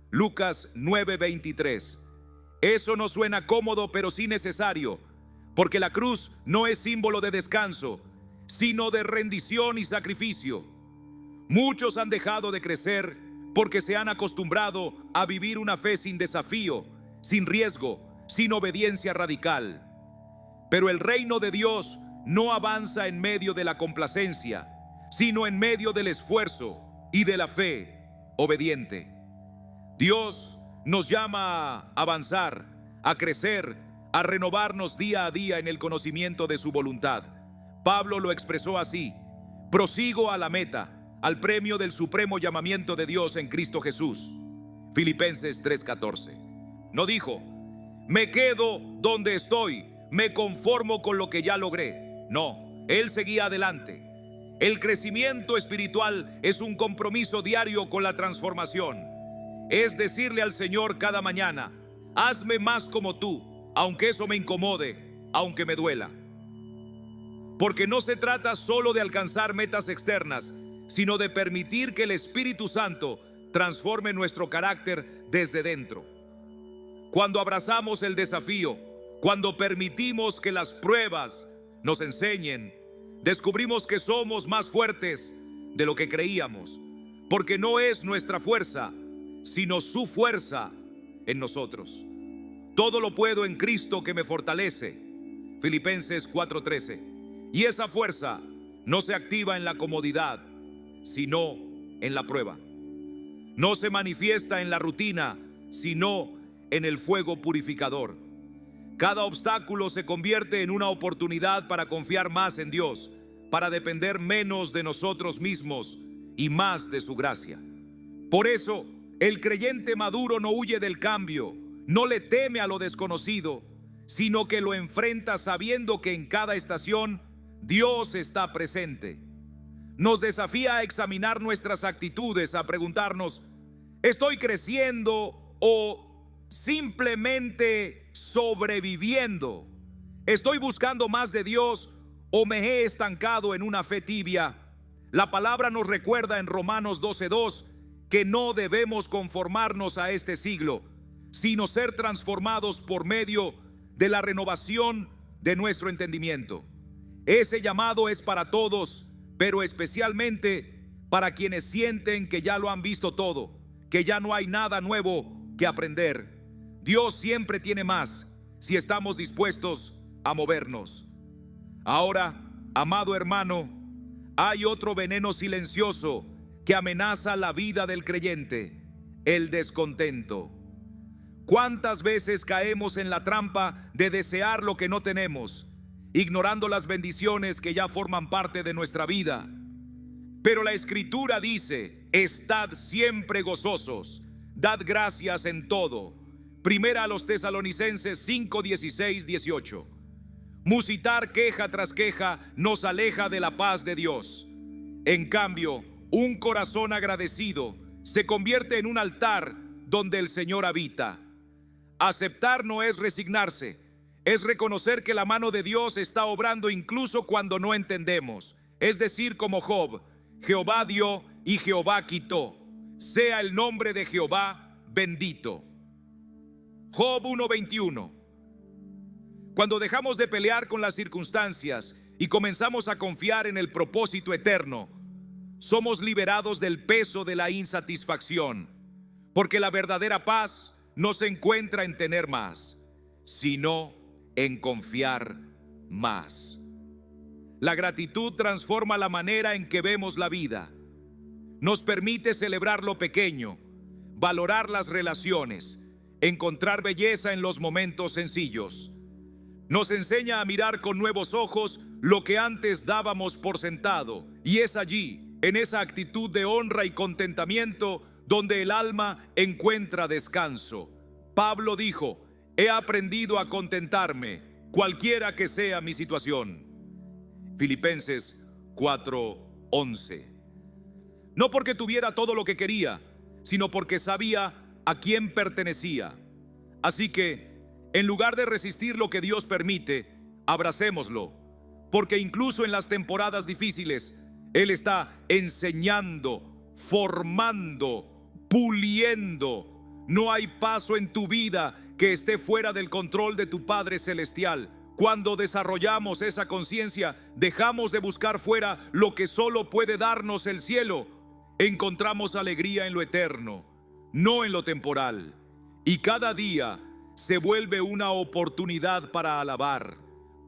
Lucas 9:23. Eso no suena cómodo, pero sí necesario, porque la cruz no es símbolo de descanso, sino de rendición y sacrificio. Muchos han dejado de crecer porque se han acostumbrado a vivir una fe sin desafío, sin riesgo, sin obediencia radical. Pero el reino de Dios no avanza en medio de la complacencia, sino en medio del esfuerzo y de la fe obediente. Dios nos llama a avanzar, a crecer, a renovarnos día a día en el conocimiento de su voluntad. Pablo lo expresó así: prosigo a la meta, al premio del supremo llamamiento de Dios en Cristo Jesús. Filipenses 3:14. No dijo: me quedo donde estoy, me conformo con lo que ya logré. No, él seguía adelante. El crecimiento espiritual es un compromiso diario con la transformación. Es decirle al Señor cada mañana: hazme más como tú, aunque eso me incomode, aunque me duela. Porque no se trata solo de alcanzar metas externas, sino de permitir que el Espíritu Santo transforme nuestro carácter desde dentro. Cuando abrazamos el desafío, cuando permitimos que las pruebas nos enseñen, descubrimos que somos más fuertes de lo que creíamos, porque no es nuestra fuerza, sino su fuerza en nosotros. Todo lo puedo en Cristo que me fortalece. Filipenses 4:13. Y esa fuerza no se activa en la comodidad, sino en la prueba. No se manifiesta en la rutina, sino en el fuego purificador. Cada obstáculo se convierte en una oportunidad para confiar más en Dios, para depender menos de nosotros mismos y más de su gracia. Por eso, el creyente maduro no huye del cambio, no le teme a lo desconocido, sino que lo enfrenta sabiendo que en cada estación Dios está presente. Nos desafía a examinar nuestras actitudes, a preguntarnos: ¿estoy creciendo o simplemente sobreviviendo? ¿Estoy buscando más de Dios o me he estancado en una fe tibia? La palabra nos recuerda en Romanos 12:2 que no debemos conformarnos a este siglo, sino ser transformados por medio de la renovación de nuestro entendimiento. Ese llamado es para todos, pero especialmente para quienes sienten que ya lo han visto todo, que ya no hay nada nuevo que aprender. Dios siempre tiene más si estamos dispuestos a movernos. Ahora, amado hermano, hay otro veneno silencioso que amenaza la vida del creyente: el descontento. ¿Cuántas veces caemos en la trampa de desear lo que no tenemos, ignorando las bendiciones que ya forman parte de nuestra vida? Pero la Escritura dice: estad siempre gozosos, dad gracias en todo. Primera a los Tesalonicenses 5, 16, 18. Musitar queja tras queja nos aleja de la paz de Dios. En cambio, un corazón agradecido se convierte en un altar donde el Señor habita. Aceptar no es resignarse, es reconocer que la mano de Dios está obrando incluso cuando no entendemos. Es decir, como Job: Jehová dio y Jehová quitó. Sea el nombre de Jehová bendito. Job 1:21. Cuando dejamos de pelear con las circunstancias y comenzamos a confiar en el propósito eterno, somos liberados del peso de la insatisfacción, porque la verdadera paz no se encuentra en tener más, sino en confiar más. La gratitud transforma la manera en que vemos la vida. Nos permite celebrar lo pequeño, valorar las relaciones, encontrar belleza en los momentos sencillos. Nos enseña a mirar con nuevos ojos lo que antes dábamos por sentado, y es allí, en esa actitud de honra y contentamiento, donde el alma encuentra descanso. Pablo dijo: he aprendido a contentarme, cualquiera que sea mi situación. Filipenses 4:11. No porque tuviera todo lo que quería, sino porque sabía a quién pertenecía. Así que, en lugar de resistir lo que Dios permite, abracémoslo, porque incluso en las temporadas difíciles, Él está enseñando, formando, puliendo. No hay paso en tu vida que esté fuera del control de tu Padre Celestial. Cuando desarrollamos esa conciencia, dejamos de buscar fuera lo que solo puede darnos el cielo. Encontramos alegría en lo eterno, no en lo temporal. Y cada día se vuelve una oportunidad para alabar,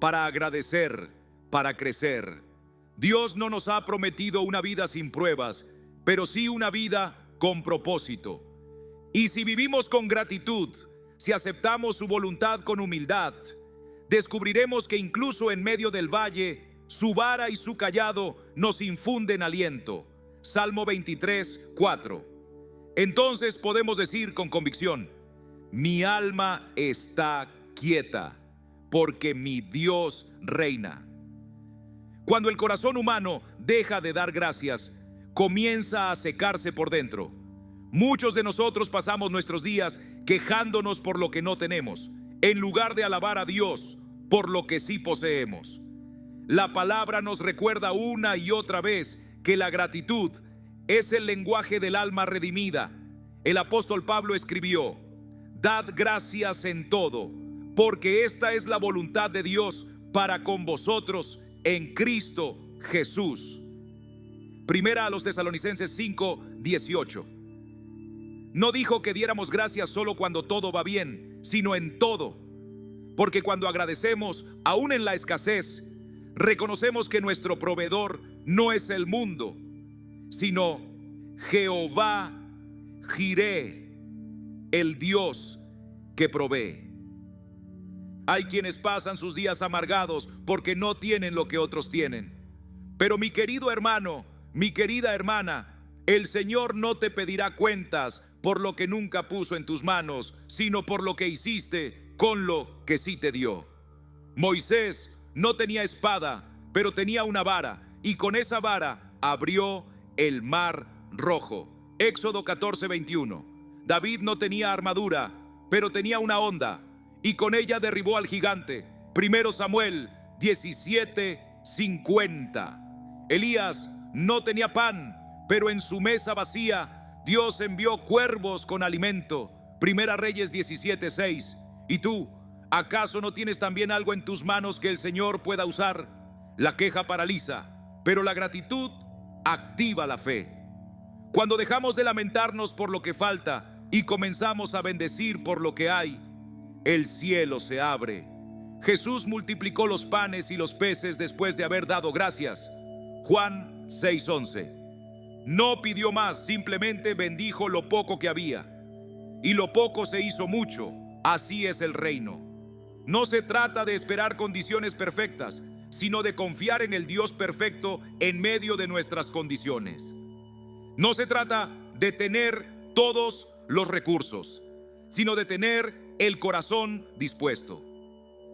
para agradecer, para crecer. Dios no nos ha prometido una vida sin pruebas, pero sí una vida con propósito. Y si vivimos con gratitud, si aceptamos su voluntad con humildad, descubriremos que incluso en medio del valle, su vara y su cayado nos infunden aliento. Salmo 23:4. Entonces podemos decir con convicción: mi alma está quieta, porque mi Dios reina. Cuando el corazón humano deja de dar gracias, comienza a secarse por dentro. Muchos de nosotros pasamos nuestros días quejándonos por lo que no tenemos, en lugar de alabar a Dios por lo que sí poseemos. La palabra nos recuerda una y otra vez que la gratitud es el lenguaje del alma redimida. El apóstol Pablo escribió: dad gracias en todo, porque esta es la voluntad de Dios para con vosotros en Cristo Jesús. Primera a los Tesalonicenses 5:18. No dijo que diéramos gracias solo cuando todo va bien, sino en todo. Porque cuando agradecemos, aún en la escasez, reconocemos que nuestro proveedor no es el mundo, sino Jehová Jireh, el Dios que provee. Hay quienes pasan sus días amargados porque no tienen lo que otros tienen. Pero mi querido hermano, mi querida hermana, el Señor no te pedirá cuentas por lo que nunca puso en tus manos, sino por lo que hiciste con lo que sí te dio. Moisés no tenía espada, pero tenía una vara, y con esa vara abrió el mar rojo. Éxodo 14:21. David no tenía armadura, pero tenía una honda, y con ella derribó al gigante. Primero Samuel 17:50. Elías no tenía pan, pero en su mesa vacía Dios envió cuervos con alimento. Primera Reyes 17:6. ¿Y tú, acaso no tienes también algo en tus manos que el Señor pueda usar? La queja paraliza, pero la gratitud activa la fe. Cuando dejamos de lamentarnos por lo que falta y comenzamos a bendecir por lo que hay, el cielo se abre. Jesús multiplicó los panes y los peces después de haber dado gracias. Juan 6:11. No pidió más, simplemente bendijo lo poco que había. Y lo poco se hizo mucho. Así es el reino. No se trata de esperar condiciones perfectas, sino de confiar en el Dios perfecto en medio de nuestras condiciones. No se trata de tener todos los recursos, sino de tener el corazón dispuesto.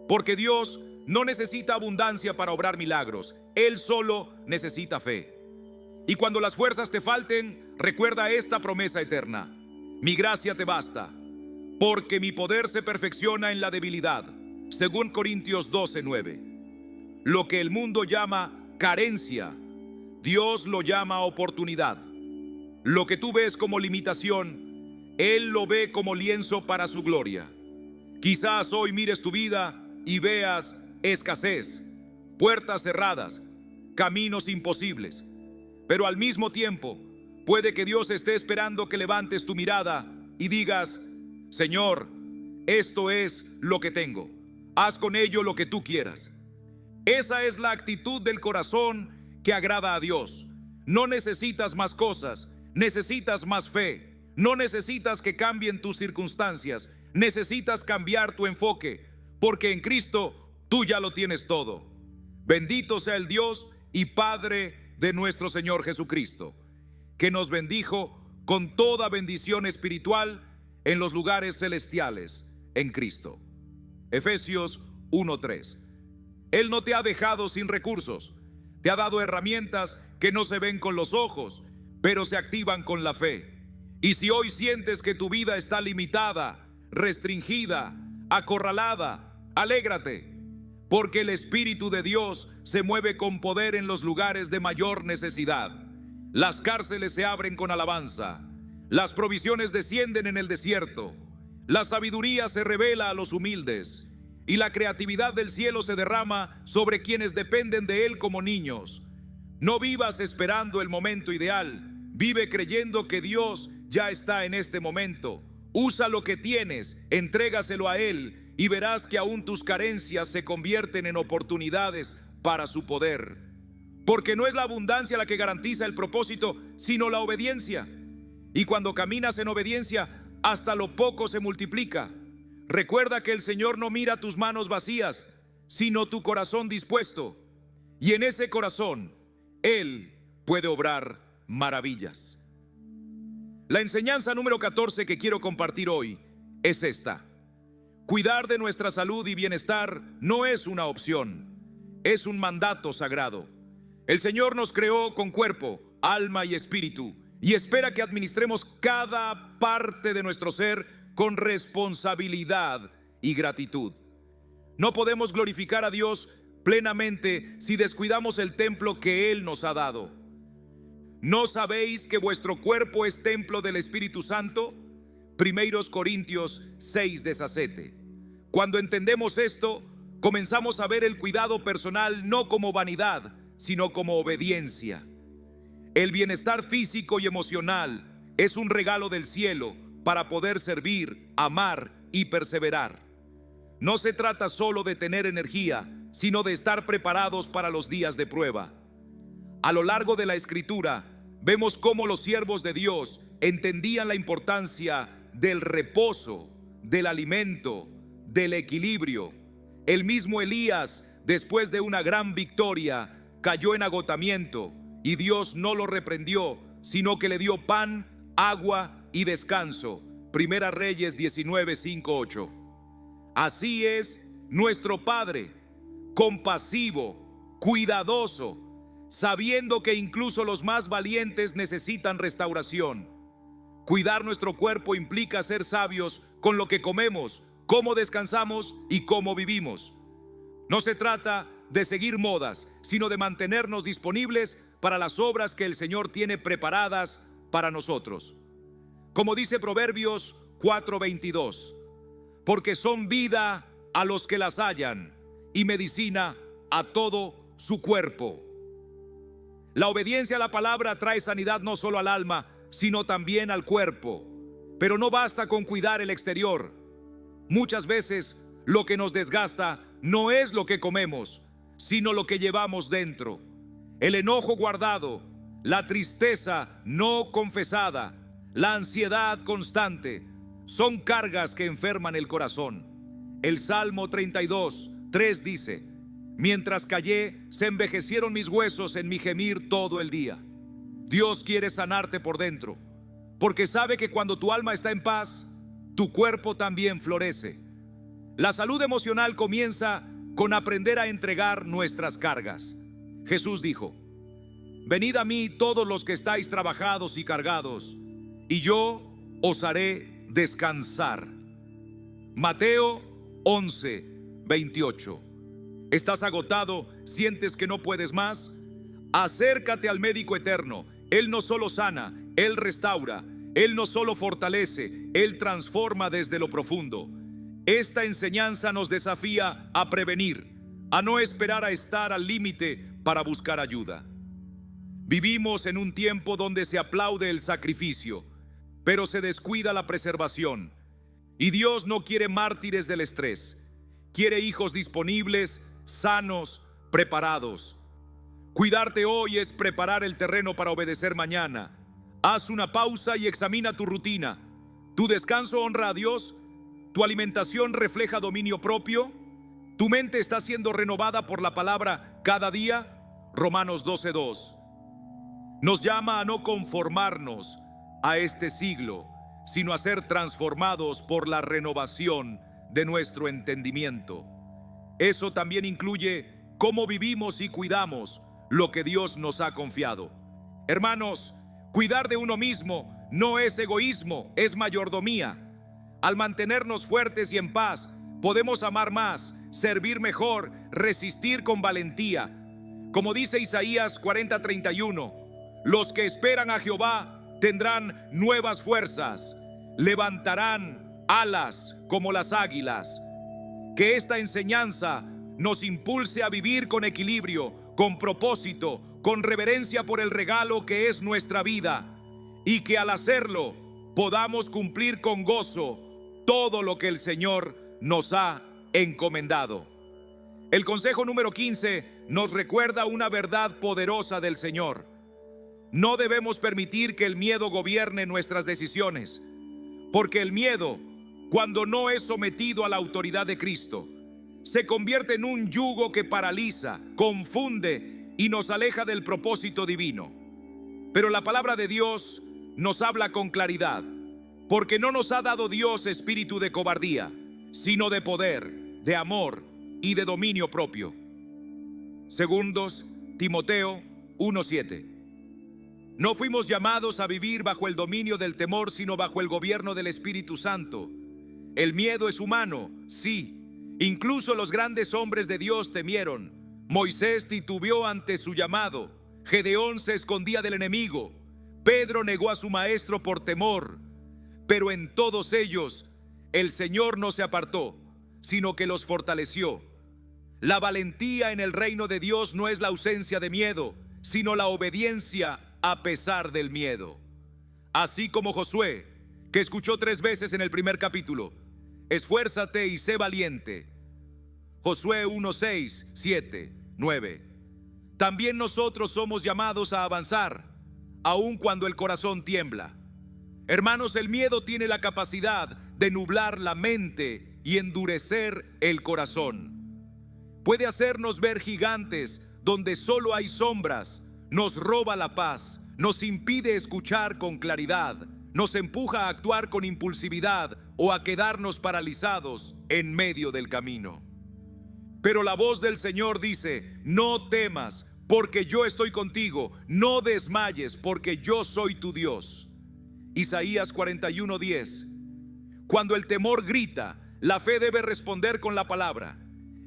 Porque Dios no necesita abundancia para obrar milagros, Él solo necesita fe. Y cuando las fuerzas te falten, recuerda esta promesa eterna: mi gracia te basta, porque mi poder se perfecciona en la debilidad. Según Corintios 12:9. Lo que el mundo llama carencia, Dios lo llama oportunidad. Lo que tú ves como limitación, Él lo ve como lienzo para su gloria. Quizás hoy mires tu vida y veas escasez, puertas cerradas, caminos imposibles. Pero al mismo tiempo, puede que Dios esté esperando que levantes tu mirada y digas: Señor, esto es lo que tengo. Haz con ello lo que tú quieras. Esa es la actitud del corazón que agrada a Dios. No necesitas más cosas, necesitas más fe. No necesitas que cambien tus circunstancias, necesitas cambiar tu enfoque, porque en Cristo tú ya lo tienes todo. Bendito sea el Dios y Padre de nuestro Señor Jesucristo, que nos bendijo con toda bendición espiritual en los lugares celestiales en Cristo. Efesios 1:3. Él no te ha dejado sin recursos, te ha dado herramientas que no se ven con los ojos, pero se activan con la fe. Y si hoy sientes que tu vida está limitada, restringida, acorralada, alégrate, porque el Espíritu de Dios se mueve con poder en los lugares de mayor necesidad. Las cárceles se abren con alabanza, las provisiones descienden en el desierto, la sabiduría se revela a los humildes, y la creatividad del cielo se derrama sobre quienes dependen de Él como niños. No vivas esperando el momento ideal, vive creyendo que Dios ya está en este momento. Usa lo que tienes, entrégaselo a Él y verás que aún tus carencias se convierten en oportunidades para su poder. Porque no es la abundancia la que garantiza el propósito, sino la obediencia. Y cuando caminas en obediencia, hasta lo poco se multiplica. Recuerda que el Señor no mira tus manos vacías, sino tu corazón dispuesto. Y en ese corazón, Él puede obrar maravillas. La enseñanza número 14 que quiero compartir hoy es esta: cuidar de nuestra salud y bienestar no es una opción, es un mandato sagrado. El Señor nos creó con cuerpo, alma y espíritu, y espera que administremos cada parte de nuestro ser con responsabilidad y gratitud. No podemos glorificar a Dios plenamente si descuidamos el templo que Él nos ha dado. ¿No sabéis que vuestro cuerpo es templo del Espíritu Santo? 1 Corintios 6:17. Cuando entendemos esto, comenzamos a ver el cuidado personal no como vanidad, sino como obediencia. El bienestar físico y emocional es un regalo del cielo para poder servir, amar y perseverar. No se trata solo de tener energía, sino de estar preparados para los días de prueba. A lo largo de la Escritura, vemos cómo los siervos de Dios entendían la importancia del reposo, del alimento, del equilibrio. El mismo Elías, después de una gran victoria, cayó en agotamiento y Dios no lo reprendió, sino que le dio pan, agua y descanso. Primera Reyes 19:5-8. Así es nuestro Padre, compasivo, cuidadoso, sabiendo que incluso los más valientes necesitan restauración. Cuidar nuestro cuerpo implica ser sabios con lo que comemos, cómo descansamos y cómo vivimos. No se trata de seguir modas, sino de mantenernos disponibles para las obras que el Señor tiene preparadas para nosotros. Como dice Proverbios 4:22, porque son vida a los que las hallan y medicina a todo su cuerpo. La obediencia a la palabra trae sanidad no solo al alma, sino también al cuerpo. Pero no basta con cuidar el exterior. Muchas veces lo que nos desgasta no es lo que comemos, sino lo que llevamos dentro. El enojo guardado, la tristeza no confesada, la ansiedad constante, son cargas que enferman el corazón. El Salmo 32:3 dice: mientras callé, se envejecieron mis huesos en mi gemir todo el día. Dios quiere sanarte por dentro, porque sabe que cuando tu alma está en paz, tu cuerpo también florece. La salud emocional comienza con aprender a entregar nuestras cargas. Jesús dijo: venid a mí todos los que estáis trabajados y cargados, y yo os haré descansar. Mateo 11:28. ¿Estás agotado? ¿Sientes que no puedes más? Acércate al médico eterno. Él no solo sana, Él restaura. Él no solo fortalece, Él transforma desde lo profundo. Esta enseñanza nos desafía a prevenir, a no esperar a estar al límite para buscar ayuda. Vivimos en un tiempo donde se aplaude el sacrificio, pero se descuida la preservación. Y Dios no quiere mártires del estrés. Quiere hijos disponibles, sanos, preparados. Cuidarte hoy es preparar el terreno para obedecer mañana. Haz una pausa y examina tu rutina. ¿Tu descanso honra a Dios? ¿Tu alimentación refleja dominio propio? ¿Tu mente está siendo renovada por la palabra cada día? Romanos 12:2. Nos llama a no conformarnos a este siglo, sino a ser transformados por la renovación de nuestro entendimiento. Eso también incluye cómo vivimos y cuidamos lo que Dios nos ha confiado. Hermanos, cuidar de uno mismo no es egoísmo, es mayordomía. Al mantenernos fuertes y en paz, podemos amar más, servir mejor, resistir con valentía. Como dice Isaías 40:31, los que esperan a Jehová tendrán nuevas fuerzas, levantarán alas como las águilas. Que esta enseñanza nos impulse a vivir con equilibrio, con propósito, con reverencia por el regalo que es nuestra vida, y que al hacerlo podamos cumplir con gozo todo lo que el Señor nos ha encomendado. El consejo número 15 nos recuerda una verdad poderosa del Señor. No debemos permitir que el miedo gobierne nuestras decisiones, porque el miedo, cuando no es sometido a la autoridad de Cristo, se convierte en un yugo que paraliza, confunde y nos aleja del propósito divino. Pero la palabra de Dios nos habla con claridad, porque no nos ha dado Dios espíritu de cobardía, sino de poder, de amor y de dominio propio. Segundos Timoteo 1:7. No fuimos llamados a vivir bajo el dominio del temor, sino bajo el gobierno del Espíritu Santo. El miedo es humano, sí. Incluso los grandes hombres de Dios temieron. Moisés titubeó ante su llamado. Gedeón se escondía del enemigo. Pedro negó a su maestro por temor. Pero en todos ellos, el Señor no se apartó, sino que los fortaleció. La valentía en el reino de Dios no es la ausencia de miedo, sino la obediencia a pesar del miedo. Así como Josué, que escuchó 3 veces en el primer capítulo: esfuérzate y sé valiente. Josué 1:6, 7, 9. También nosotros somos llamados a avanzar, aun cuando el corazón tiembla. Hermanos, el miedo tiene la capacidad de nublar la mente y endurecer el corazón. Puede hacernos ver gigantes donde solo hay sombras, nos roba la paz, nos impide escuchar con claridad, nos empuja a actuar con impulsividad o a quedarnos paralizados en medio del camino. Pero la voz del Señor dice: no temas, porque yo estoy contigo, no desmayes, porque yo soy tu Dios. Isaías 41:10. Cuando el temor grita, la fe debe responder con la palabra.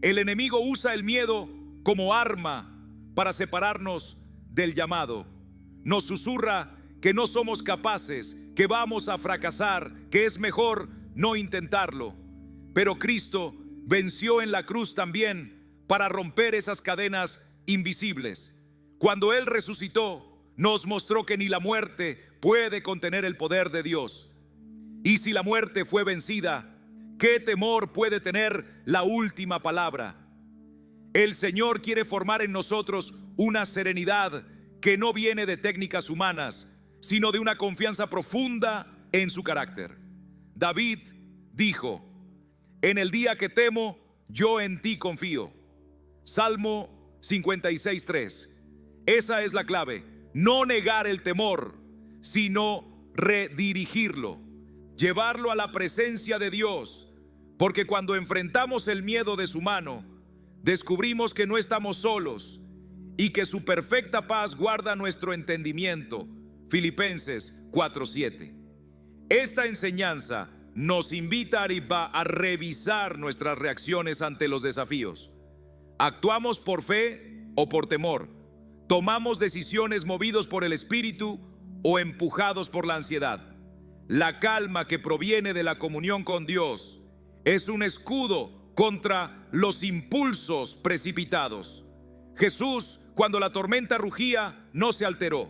El enemigo usa el miedo como arma para separarnos del llamado. Nos susurra que no somos capaces, que vamos a fracasar, que es mejor no intentarlo. Pero Cristo venció en la cruz también para romper esas cadenas invisibles. Cuando Él resucitó, nos mostró que ni la muerte puede contener el poder de Dios. Y si la muerte fue vencida, ¿qué temor puede tener la última palabra? El Señor quiere formar en nosotros una serenidad que no viene de técnicas humanas, sino de una confianza profunda en su carácter. David dijo: en el día que temo, yo en ti confío. Salmo 56:3. Esa es la clave: no negar el temor, sino redirigirlo, llevarlo a la presencia de Dios, porque cuando enfrentamos el miedo de su mano, descubrimos que no estamos solos y que su perfecta paz guarda nuestro entendimiento. Filipenses 4:7. Esta enseñanza nos invita a revisar nuestras reacciones ante los desafíos. ¿Actuamos por fe o por temor? ¿Tomamos decisiones movidos por el Espíritu o empujados por la ansiedad? La calma que proviene de la comunión con Dios es un escudo contra los impulsos precipitados. Jesús, cuando la tormenta rugía, no se alteró.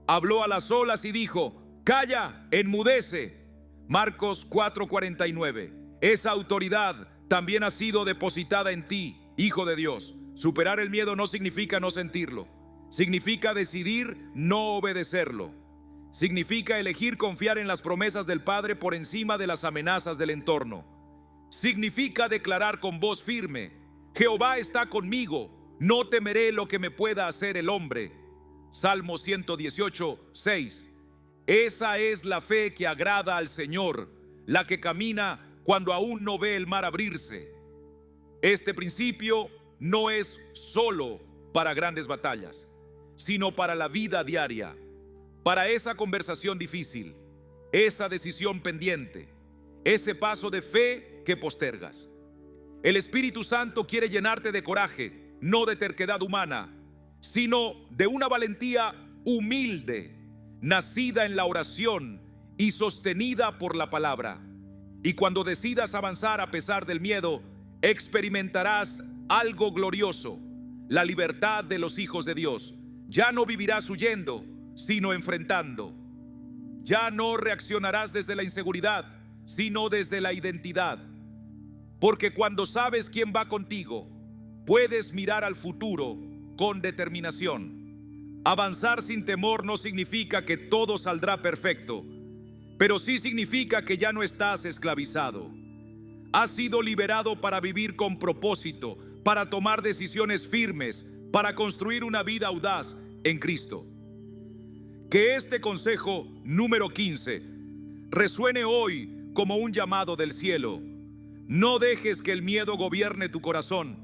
Habló a las olas y dijo: calla, enmudece. Marcos 4:49. Esa autoridad también ha sido depositada en ti, hijo de Dios. Superar el miedo no significa no sentirlo. Significa decidir no obedecerlo. Significa elegir confiar en las promesas del Padre por encima de las amenazas del entorno. Significa declarar con voz firme: Jehová está conmigo, no temeré lo que me pueda hacer el hombre. Salmo 118:6. Esa es la fe que agrada al Señor, la que camina cuando aún no ve el mar abrirse. Este principio no es solo para grandes batallas, sino para la vida diaria, para esa conversación difícil, esa decisión pendiente, ese paso de fe que postergas. El Espíritu Santo quiere llenarte de coraje, no de terquedad humana, sino de una valentía humilde, nacida en la oración y sostenida por la palabra. Y cuando decidas avanzar a pesar del miedo, experimentarás algo glorioso: la libertad de los hijos de Dios. Ya no vivirás huyendo, sino enfrentando. Ya no reaccionarás desde la inseguridad, sino desde la identidad. Porque cuando sabes quién va contigo, puedes mirar al futuro con determinación. Avanzar sin temor no significa que todo saldrá perfecto, pero sí significa que ya no estás esclavizado. Has sido liberado para vivir con propósito, para tomar decisiones firmes, para construir una vida audaz en Cristo. Que este consejo número 15 resuene hoy como un llamado del cielo. No dejes que el miedo gobierne tu corazón,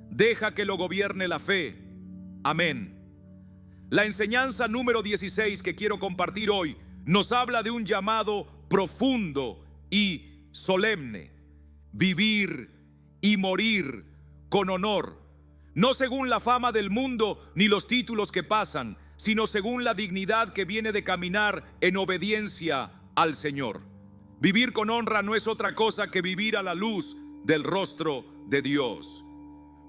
deja que lo gobierne la fe. Amén. La enseñanza número 16 que quiero compartir hoy nos habla de un llamado profundo y solemne: vivir y morir con honor, no según la fama del mundo ni los títulos que pasan, sino según la dignidad que viene de caminar en obediencia al Señor. Vivir con honra no es otra cosa que vivir a la luz del rostro de Dios,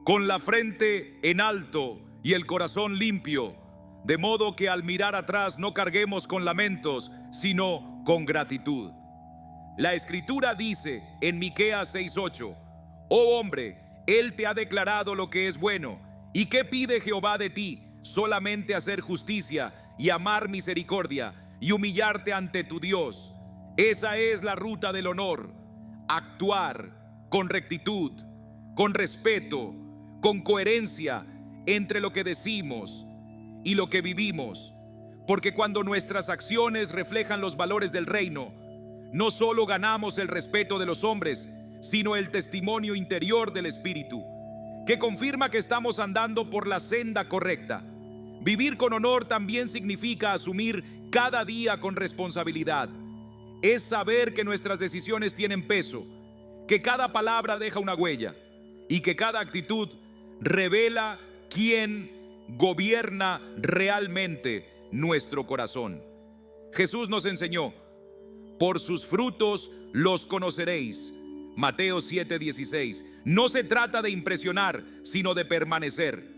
con la frente en alto y el corazón limpio, de modo que al mirar atrás no carguemos con lamentos, sino con gratitud. La Escritura dice en Miqueas 6:8: oh hombre, Él te ha declarado lo que es bueno. ¿Y qué pide Jehová de ti? Solamente hacer justicia y amar misericordia y humillarte ante tu Dios. Esa es la ruta del honor: actuar con rectitud, con respeto, con coherencia entre lo que decimos y lo que vivimos. Porque cuando nuestras acciones reflejan los valores del reino, no solo ganamos el respeto de los hombres, sino el testimonio interior del Espíritu, que confirma que estamos andando por la senda correcta. Vivir con honor también significa asumir cada día con responsabilidad. Es saber que nuestras decisiones tienen peso, que cada palabra deja una huella y que cada actitud revela quién gobierna realmente nuestro corazón. Jesús nos enseñó: por sus frutos los conoceréis. Mateo 7:16. No se trata de impresionar, sino de permanecer.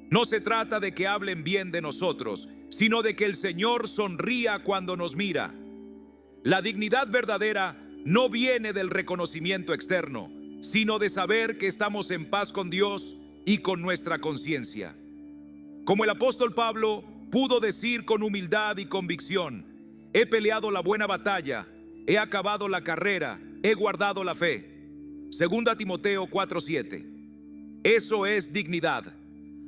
No se trata de que hablen bien de nosotros, sino de que el Señor sonría cuando nos mira. La dignidad verdadera no viene del reconocimiento externo, sino de saber que estamos en paz con Dios y con nuestra conciencia. Como el apóstol Pablo pudo decir con humildad y convicción: he peleado la buena batalla, he acabado la carrera, he guardado la fe. Segunda Timoteo 4:7. Eso es dignidad,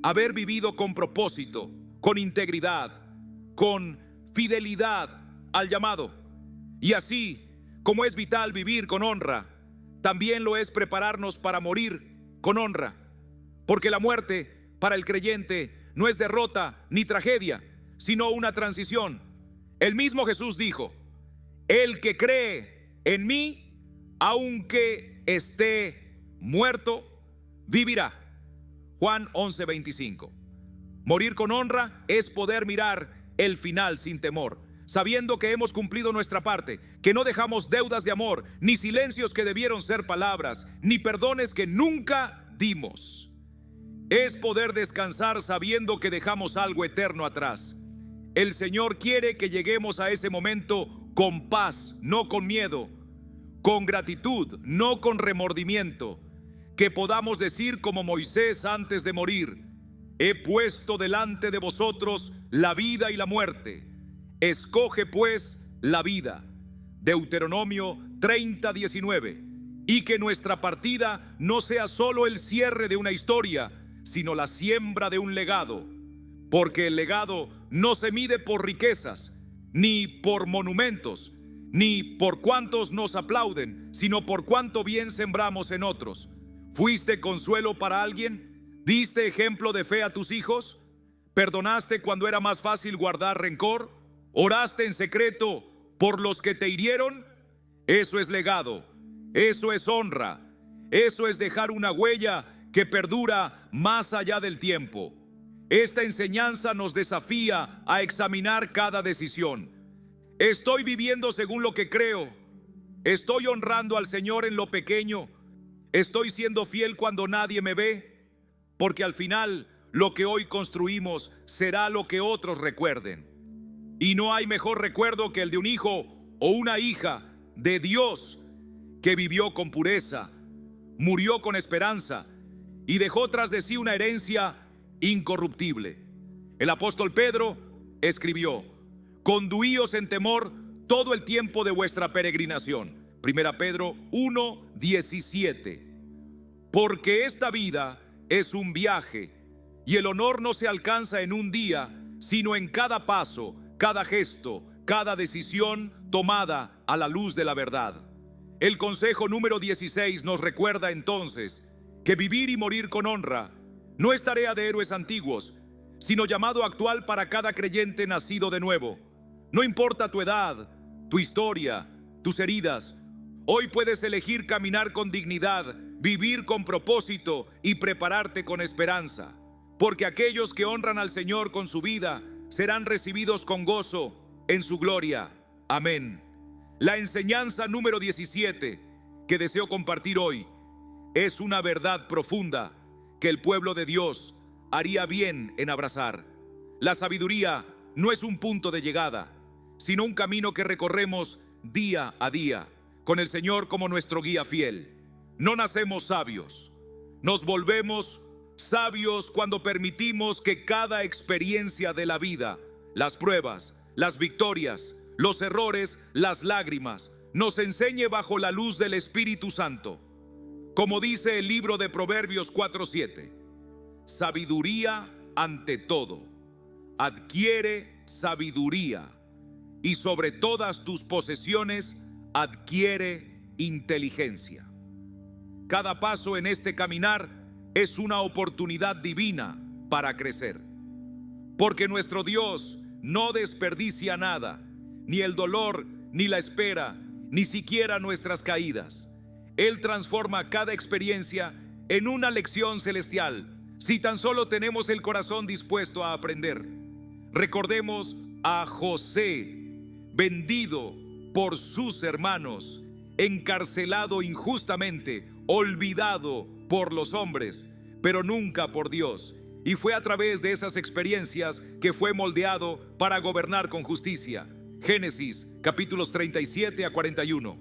haber vivido con propósito, con integridad, con fidelidad al llamado. Y así como es vital vivir con honra, también lo es prepararnos para morir con honra, porque la muerte para el creyente no es derrota ni tragedia, sino una transición. El mismo Jesús dijo: el que cree en mí, aunque esté muerto, vivirá. Juan 11:25. Morir con honra es poder mirar el final sin temor, sabiendo que hemos cumplido nuestra parte, que no dejamos deudas de amor, ni silencios que debieron ser palabras, ni perdones que nunca dimos. Es poder descansar sabiendo que dejamos algo eterno atrás. El Señor quiere que lleguemos a ese momento con paz, no con miedo, con gratitud, no con remordimiento, que podamos decir como Moisés antes de morir: he puesto delante de vosotros la vida y la muerte, escoge pues la vida. Deuteronomio 30:19. Y que nuestra partida no sea solo el cierre de una historia, sino la siembra de un legado, porque el legado no se mide por riquezas, ni por monumentos, ni por cuántos nos aplauden, sino por cuánto bien sembramos en otros. ¿Fuiste consuelo para alguien? ¿Diste ejemplo de fe a tus hijos? ¿Perdonaste cuando era más fácil guardar rencor? ¿Oraste en secreto por los que te hirieron? Eso es legado, eso es honra, eso es dejar una huella que perdura más allá del tiempo. Esta enseñanza nos desafía a examinar cada decisión. ¿Estoy viviendo según lo que creo? ¿Estoy honrando al Señor en lo pequeño? ¿Estoy siendo fiel cuando nadie me ve? Porque al final lo que hoy construimos será lo que otros recuerden. Y no hay mejor recuerdo que el de un hijo o una hija de Dios que vivió con pureza, murió con esperanza y dejó tras de sí una herencia incorruptible. El apóstol Pedro escribió: conduíos en temor todo el tiempo de vuestra peregrinación. Primera Pedro 1:17. Porque esta vida es un viaje, y el honor no se alcanza en un día, sino en cada paso, cada gesto, cada decisión tomada a la luz de la verdad. El consejo número 16 nos recuerda entonces que vivir y morir con honra no es tarea de héroes antiguos, sino llamado actual para cada creyente nacido de nuevo. No importa tu edad, tu historia, tus heridas, hoy puedes elegir caminar con dignidad, vivir con propósito y prepararte con esperanza, porque aquellos que honran al Señor con su vida serán recibidos con gozo en su gloria. Amén. La enseñanza número 17 que deseo compartir hoy es una verdad profunda que el pueblo de Dios haría bien en abrazar. La sabiduría no es un punto de llegada, sino un camino que recorremos día a día, con el Señor como nuestro guía fiel. No nacemos sabios, nos volvemos sabios cuando permitimos que cada experiencia de la vida, las pruebas, las victorias, los errores, las lágrimas, nos enseñe bajo la luz del Espíritu Santo. Como dice el libro de Proverbios 4:7, sabiduría ante todo, adquiere sabiduría, y sobre todas tus posesiones adquiere inteligencia. Cada paso en este caminar es una oportunidad divina para crecer, porque nuestro Dios no desperdicia nada, ni el dolor, ni la espera, ni siquiera nuestras caídas. Él transforma cada experiencia en una lección celestial, si tan solo tenemos el corazón dispuesto a aprender. Recordemos a José, vendido por sus hermanos, encarcelado injustamente, olvidado por los hombres, pero nunca por Dios, y fue a través de esas experiencias que fue moldeado para gobernar con justicia. Génesis capítulos 37 a 41.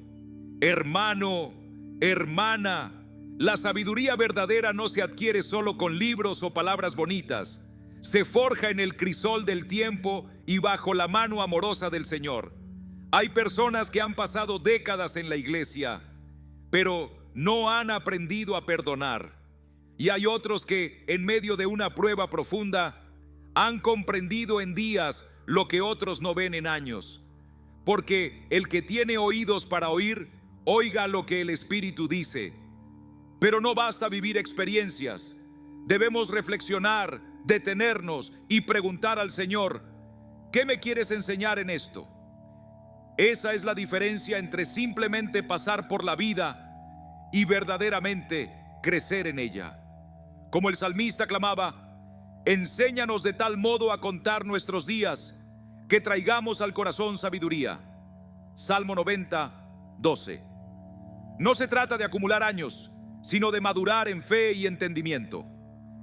Hermano, hermana, la sabiduría verdadera no se adquiere solo con libros o palabras bonitas. Se forja en el crisol del tiempo y bajo la mano amorosa del Señor. Hay personas que han pasado décadas en la iglesia, pero no han aprendido a perdonar. Y hay otros que, en medio de una prueba profunda, han comprendido en días lo que otros no ven en años. Porque el que tiene oídos para oír, oiga lo que el Espíritu dice. Pero no basta vivir experiencias. Debemos reflexionar, detenernos y preguntar al Señor: ¿qué me quieres enseñar en esto? Esa es la diferencia entre simplemente pasar por la vida y verdaderamente crecer en ella. Como el salmista clamaba: enséñanos de tal modo a contar nuestros días, que traigamos al corazón sabiduría. Salmo 90, 12. No se trata de acumular años, sino de madurar en fe y entendimiento.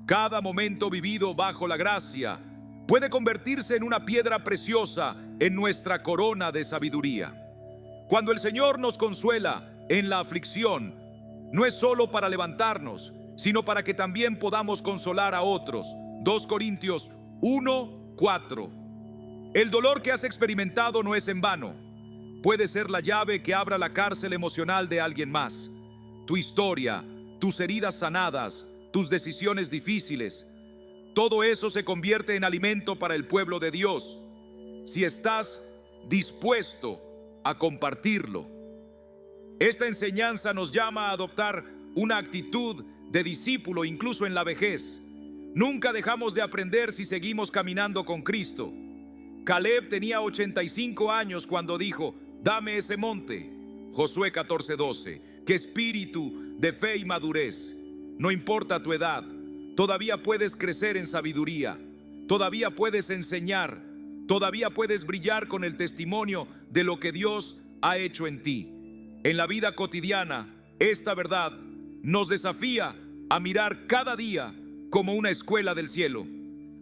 Cada momento vivido bajo la gracia puede convertirse en una piedra preciosa en nuestra corona de sabiduría. Cuando el Señor nos consuela en la aflicción, no es solo para levantarnos, sino para que también podamos consolar a otros. 2 Corintios 1, 4. El dolor que has experimentado no es en vano. Puede ser la llave que abra la cárcel emocional de alguien más. Tu historia, tus heridas sanadas, tus decisiones difíciles, todo eso se convierte en alimento para el pueblo de Dios, si estás dispuesto a compartirlo. Esta enseñanza nos llama a adoptar una actitud de discípulo incluso en la vejez. Nunca dejamos de aprender si seguimos caminando con Cristo. Caleb tenía 85 años cuando dijo: dame ese monte. Josué 14:12. Qué espíritu de fe y madurez. No importa tu edad, todavía puedes crecer en sabiduría, todavía puedes enseñar, todavía puedes brillar con el testimonio de lo que Dios ha hecho en ti. En la vida cotidiana, esta verdad nos desafía a mirar cada día como una escuela del cielo.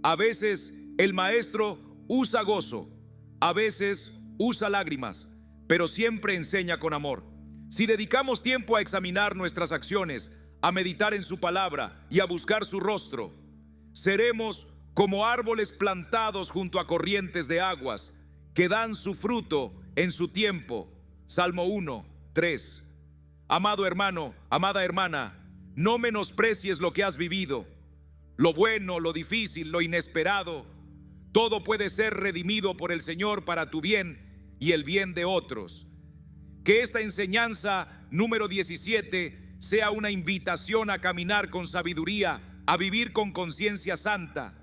A veces el maestro usa gozo, a veces usa lágrimas, pero siempre enseña con amor. Si dedicamos tiempo a examinar nuestras acciones, a meditar en su palabra y a buscar su rostro, seremos como árboles plantados junto a corrientes de aguas que dan su fruto en su tiempo. Salmo 1, 3. Amado hermano, amada hermana, no menosprecies lo que has vivido. Lo bueno, lo difícil, lo inesperado, todo puede ser redimido por el Señor para tu bien y el bien de otros. Que esta enseñanza número 17 sea una invitación a caminar con sabiduría, a vivir con conciencia santa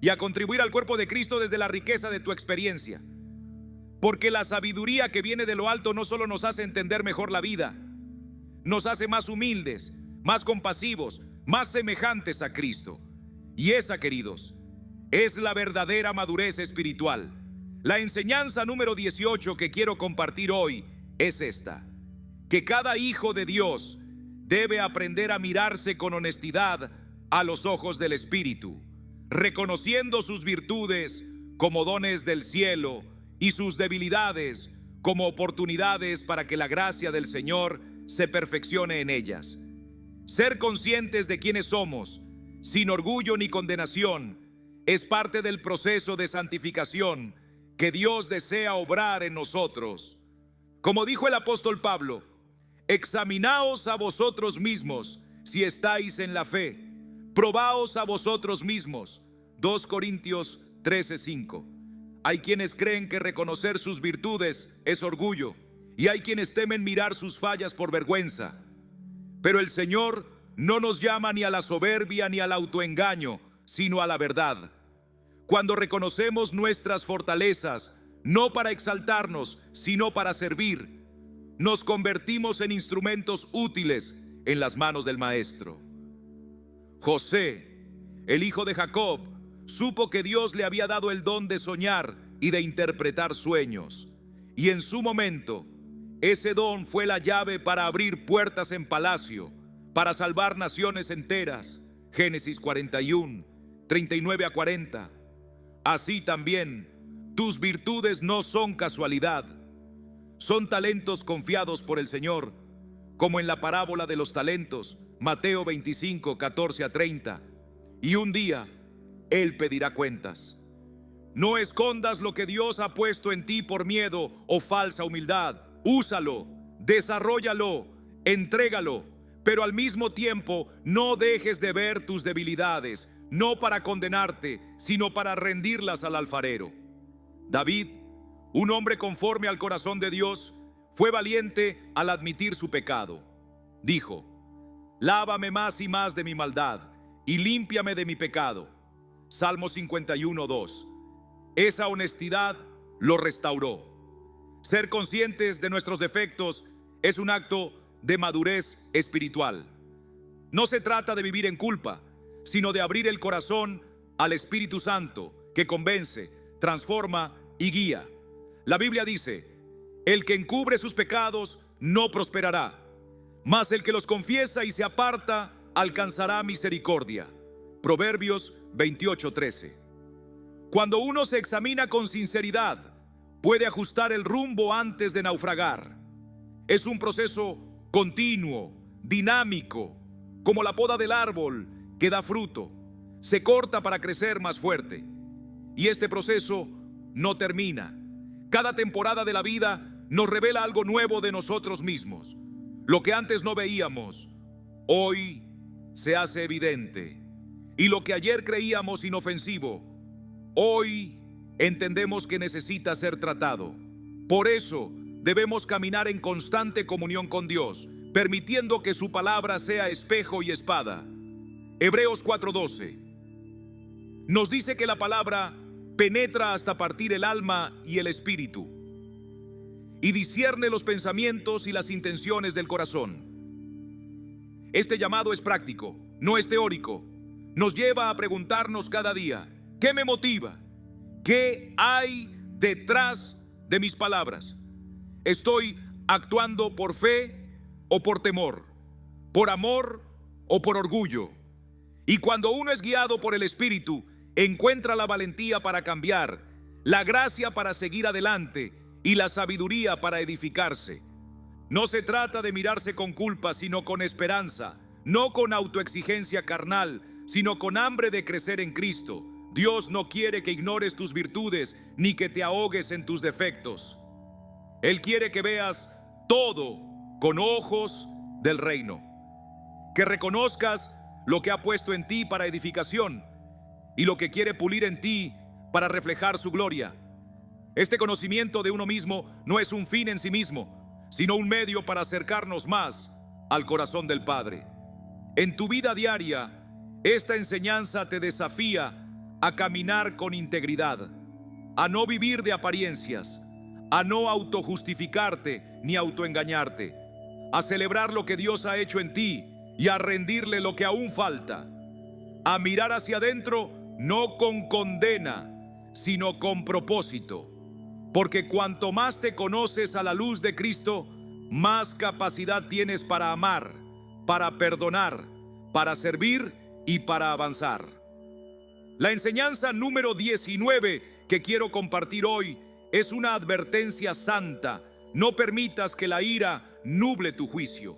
y a contribuir al cuerpo de Cristo desde la riqueza de tu experiencia. Porque la sabiduría que viene de lo alto no solo nos hace entender mejor la vida, nos hace más humildes, más compasivos, más semejantes a Cristo. Y esa, queridos, es la verdadera madurez espiritual. La enseñanza número 18 que quiero compartir hoy es esta: que cada hijo de Dios debe aprender a mirarse con honestidad a los ojos del Espíritu, reconociendo sus virtudes como dones del cielo y sus debilidades como oportunidades para que la gracia del Señor se perfeccione en ellas. Ser conscientes de quiénes somos, sin orgullo ni condenación, es parte del proceso de santificación que Dios desea obrar en nosotros. Como dijo el apóstol Pablo: examinaos a vosotros mismos si estáis en la fe, probaos a vosotros mismos. 2 Corintios 13:5. Hay quienes creen que reconocer sus virtudes es orgullo, y hay quienes temen mirar sus fallas por vergüenza. Pero el Señor no nos llama ni a la soberbia ni al autoengaño, sino a la verdad. Cuando reconocemos nuestras fortalezas, no para exaltarnos, sino para servir, nos convertimos en instrumentos útiles en las manos del Maestro. José, el hijo de Jacob, supo que Dios le había dado el don de soñar y de interpretar sueños. Y en su momento, ese don fue la llave para abrir puertas en palacio, para salvar naciones enteras. Génesis 41 39 a 40. Así también, tus virtudes no son casualidad, son talentos confiados por el Señor, como en la parábola de los talentos, Mateo 25, 14 a 30. Y un día, Él pedirá cuentas. No escondas lo que Dios ha puesto en ti por miedo o falsa humildad. Úsalo, desarróllalo, entrégalo, pero al mismo tiempo no dejes de ver tus debilidades, no para condenarte, sino para rendirlas al alfarero. David, un hombre conforme al corazón de Dios, fue valiente al admitir su pecado. Dijo: lávame más y más de mi maldad y límpiame de mi pecado. Salmo 51, 2. Esa honestidad lo restauró. Ser conscientes de nuestros defectos es un acto de madurez espiritual. No se trata de vivir en culpa, sino de abrir el corazón al Espíritu Santo, que convence, transforma y guía. La Biblia dice: el que encubre sus pecados no prosperará, mas el que los confiesa y se aparta alcanzará misericordia. Proverbios 28:13. Cuando uno se examina con sinceridad, puede ajustar el rumbo antes de naufragar. Es un proceso continuo, dinámico, como la poda del árbol que da fruto. Se corta para crecer más fuerte. Y este proceso no termina. Cada temporada de la vida nos revela algo nuevo de nosotros mismos. Lo que antes no veíamos, hoy se hace evidente. Y lo que ayer creíamos inofensivo, hoy entendemos que necesita ser tratado. Por eso debemos caminar en constante comunión con Dios, permitiendo que su palabra sea espejo y espada. Hebreos 4:12 nos dice que la palabra penetra hasta partir el alma y el espíritu, y discierne los pensamientos y las intenciones del corazón. Este llamado es práctico, no es teórico. Nos lleva a preguntarnos cada día: ¿qué me motiva? ¿Qué hay detrás de mis palabras? ¿Estoy actuando por fe o por temor? ¿Por amor o por orgullo? Y cuando uno es guiado por el Espíritu, encuentra la valentía para cambiar, la gracia para seguir adelante y la sabiduría para edificarse. No se trata de mirarse con culpa, sino con esperanza, no con autoexigencia carnal, sino con hambre de crecer en Cristo. Dios no quiere que ignores tus virtudes ni que te ahogues en tus defectos. Él quiere que veas todo con ojos del reino, que reconozcas lo que ha puesto en ti para edificación y lo que quiere pulir en ti para reflejar su gloria. Este conocimiento de uno mismo no es un fin en sí mismo, sino un medio para acercarnos más al corazón del Padre. En tu vida diaria, esta enseñanza te desafía a caminar con integridad, a no vivir de apariencias, a no autojustificarte ni autoengañarte, a celebrar lo que Dios ha hecho en ti y a rendirle lo que aún falta, a mirar hacia adentro no con condena, sino con propósito, porque cuanto más te conoces a la luz de Cristo, más capacidad tienes para amar, para perdonar, para servir y para avanzar. La enseñanza número 19 que quiero compartir hoy es una advertencia santa. No permitas que la ira nuble tu juicio.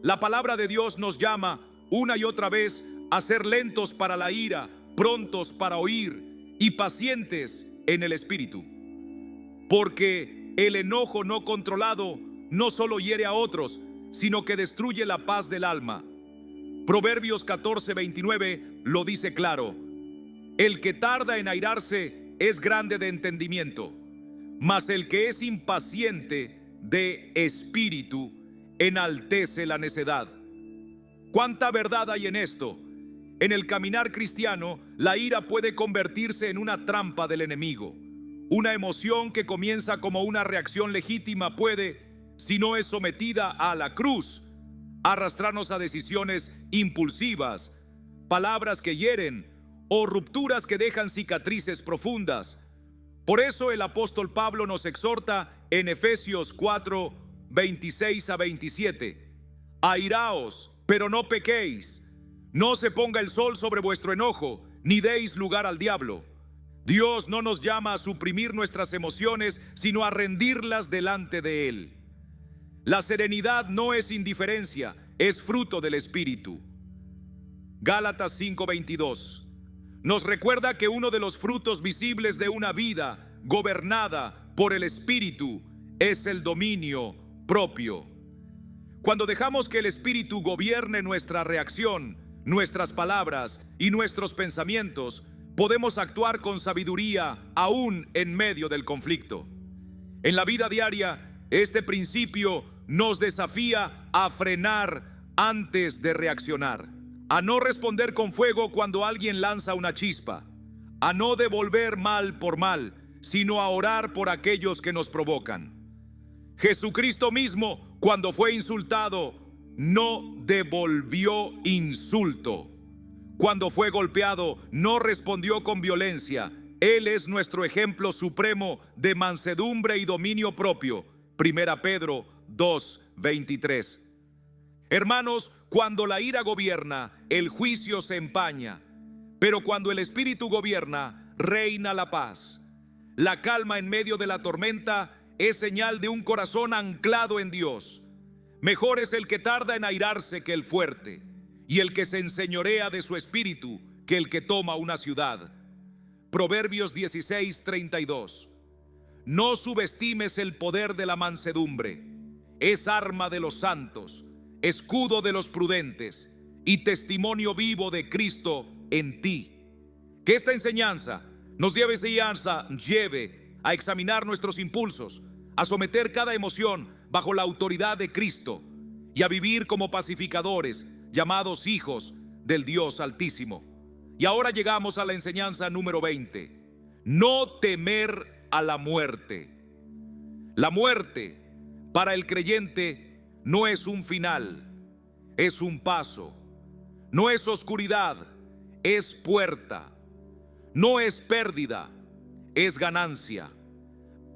La palabra de Dios nos llama una y otra vez a ser lentos para la ira, prontos para oír y pacientes en el espíritu. Porque el enojo no controlado no solo hiere a otros, sino que destruye la paz del alma. Proverbios 14:29 lo dice claro: el que tarda en airarse es grande de entendimiento, mas el que es impaciente de espíritu enaltece la necedad. ¿Cuánta verdad hay en esto? En el caminar cristiano, la ira puede convertirse en una trampa del enemigo. Una emoción que comienza como una reacción legítima puede, si no es sometida a la cruz, arrastrarnos a decisiones impulsivas, palabras que hieren o rupturas que dejan cicatrices profundas. Por eso el apóstol Pablo nos exhorta en Efesios 4, 26 a 27: airaos, pero no pequéis. No se ponga el sol sobre vuestro enojo, ni deis lugar al diablo. Dios no nos llama a suprimir nuestras emociones, sino a rendirlas delante de Él. La serenidad no es indiferencia, es fruto del Espíritu. Gálatas 5:22 nos recuerda que uno de los frutos visibles de una vida gobernada por el Espíritu es el dominio propio. Cuando dejamos que el Espíritu gobierne nuestra reacción, nuestras palabras y nuestros pensamientos, podemos actuar con sabiduría aún en medio del conflicto. En la vida diaria, este principio nos desafía a frenar antes de reaccionar, a no responder con fuego cuando alguien lanza una chispa, a no devolver mal por mal, sino a orar por aquellos que nos provocan. Jesucristo mismo, cuando fue insultado, no devolvió insulto. Cuando fue golpeado, no respondió con violencia. Él es nuestro ejemplo supremo de mansedumbre y dominio propio. 1 Pedro 2:23. Hermanos, cuando la ira gobierna, el juicio se empaña. Pero cuando el Espíritu gobierna, reina la paz. La calma en medio de la tormenta es señal de un corazón anclado en Dios. Mejor es el que tarda en airarse que el fuerte, y el que se enseñorea de su espíritu que el que toma una ciudad. Proverbios 16:32. No subestimes el poder de la mansedumbre. Es arma de los santos, escudo de los prudentes y testimonio vivo de Cristo en ti. Que esta enseñanza nos lleve a examinar nuestros impulsos, a someter cada emoción bajo la autoridad de Cristo y a vivir como pacificadores, llamados hijos del Dios Altísimo. Y ahora llegamos a la enseñanza número 20. No temer a la muerte. La muerte para el creyente no es un final, es un paso. No es oscuridad, es puerta. No es pérdida, es ganancia.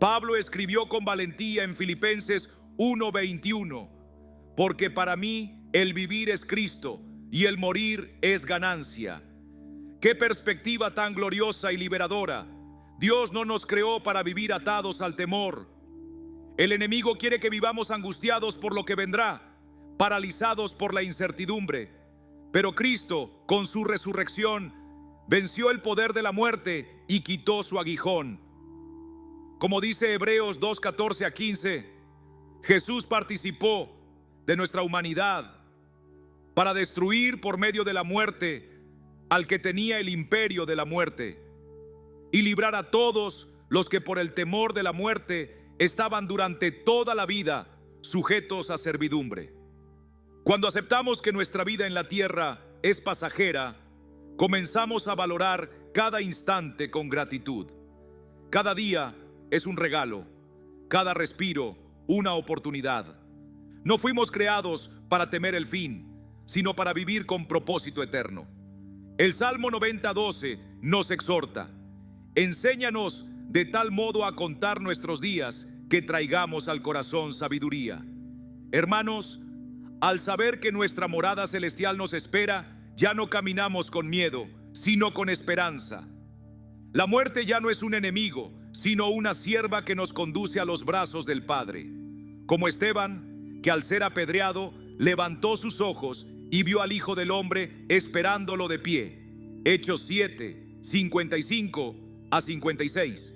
Pablo escribió con valentía en Filipenses 1:21, porque para mí el vivir es Cristo y el morir es ganancia. ¡Qué perspectiva tan gloriosa y liberadora! Dios no nos creó para vivir atados al temor. El enemigo quiere que vivamos angustiados por lo que vendrá, paralizados por la incertidumbre. Pero Cristo, con su resurrección, venció el poder de la muerte y quitó su aguijón. Como dice Hebreos 2:14-15, Jesús participó de nuestra humanidad para destruir por medio de la muerte al que tenía el imperio de la muerte y librar a todos los que por el temor de la muerte estaban durante toda la vida sujetos a servidumbre. Cuando aceptamos que nuestra vida en la tierra es pasajera, comenzamos a valorar cada instante con gratitud. Cada día es un regalo, cada respiro una oportunidad. No fuimos creados para temer el fin, sino para vivir con propósito eterno. El Salmo 90:12 nos exhorta: enséñanos de tal modo a contar nuestros días que traigamos al corazón sabiduría. Hermanos, al saber que nuestra morada celestial nos espera, ya no caminamos con miedo, sino con esperanza. La muerte ya no es un enemigo, sino una sierva que nos conduce a los brazos del Padre. Como Esteban, que al ser apedreado, levantó sus ojos y vio al Hijo del Hombre esperándolo de pie. Hechos 7:55-56.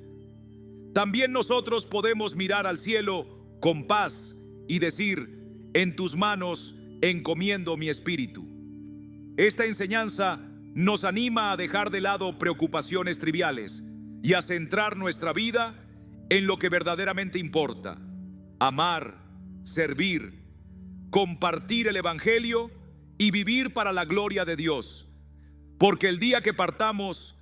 También nosotros podemos mirar al cielo con paz y decir: en tus manos encomiendo mi espíritu. Esta enseñanza nos anima a dejar de lado preocupaciones triviales y a centrar nuestra vida en lo que verdaderamente importa: amar, servir, compartir el Evangelio y vivir para la gloria de Dios. Porque el día que partamos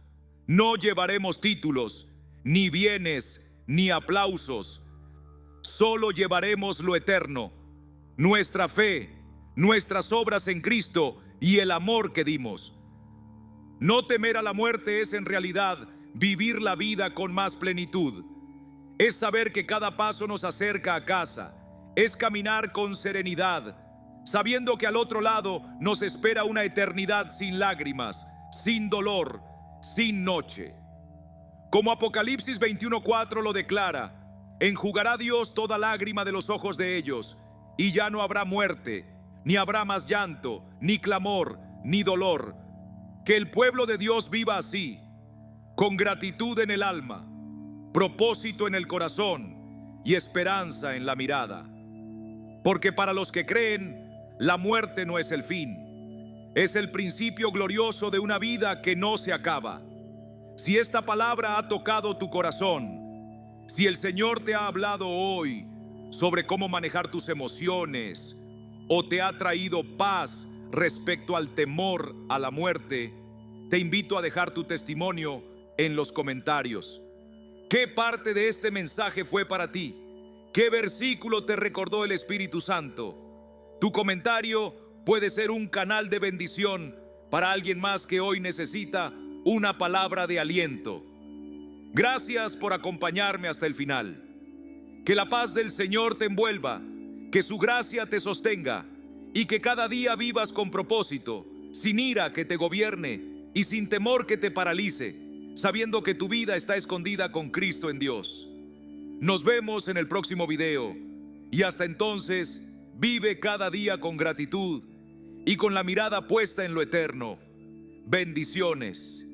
no llevaremos títulos, ni bienes, ni aplausos. Solo llevaremos lo eterno: nuestra fe, nuestras obras en Cristo y el amor que dimos. No temer a la muerte es en realidad vivir la vida con más plenitud. Es saber que cada paso nos acerca a casa. Es caminar con serenidad, sabiendo que al otro lado nos espera una eternidad sin lágrimas, sin dolor, sin noche. Como Apocalipsis 21:4 lo declara, enjugará Dios toda lágrima de los ojos de ellos, y ya no habrá muerte, ni habrá más llanto, ni clamor, ni dolor. Que el pueblo de Dios viva así, con gratitud en el alma, propósito en el corazón y esperanza en la mirada. Porque para los que creen, la muerte no es el fin, es el principio glorioso de una vida que no se acaba. Si esta palabra ha tocado tu corazón, si el Señor te ha hablado hoy sobre cómo manejar tus emociones, o te ha traído paz respecto al temor a la muerte, te invito a dejar tu testimonio en los comentarios. ¿Qué parte de este mensaje fue para ti? ¿Qué versículo te recordó el Espíritu Santo? Tu comentario puede ser un canal de bendición para alguien más que hoy necesita una palabra de aliento. Gracias por acompañarme hasta el final. Que la paz del Señor te envuelva, que su gracia te sostenga y que cada día vivas con propósito, sin ira que te gobierne y sin temor que te paralice, sabiendo que tu vida está escondida con Cristo en Dios. Nos vemos en el próximo video y hasta entonces vive cada día con gratitud y con la mirada puesta en lo eterno. Bendiciones.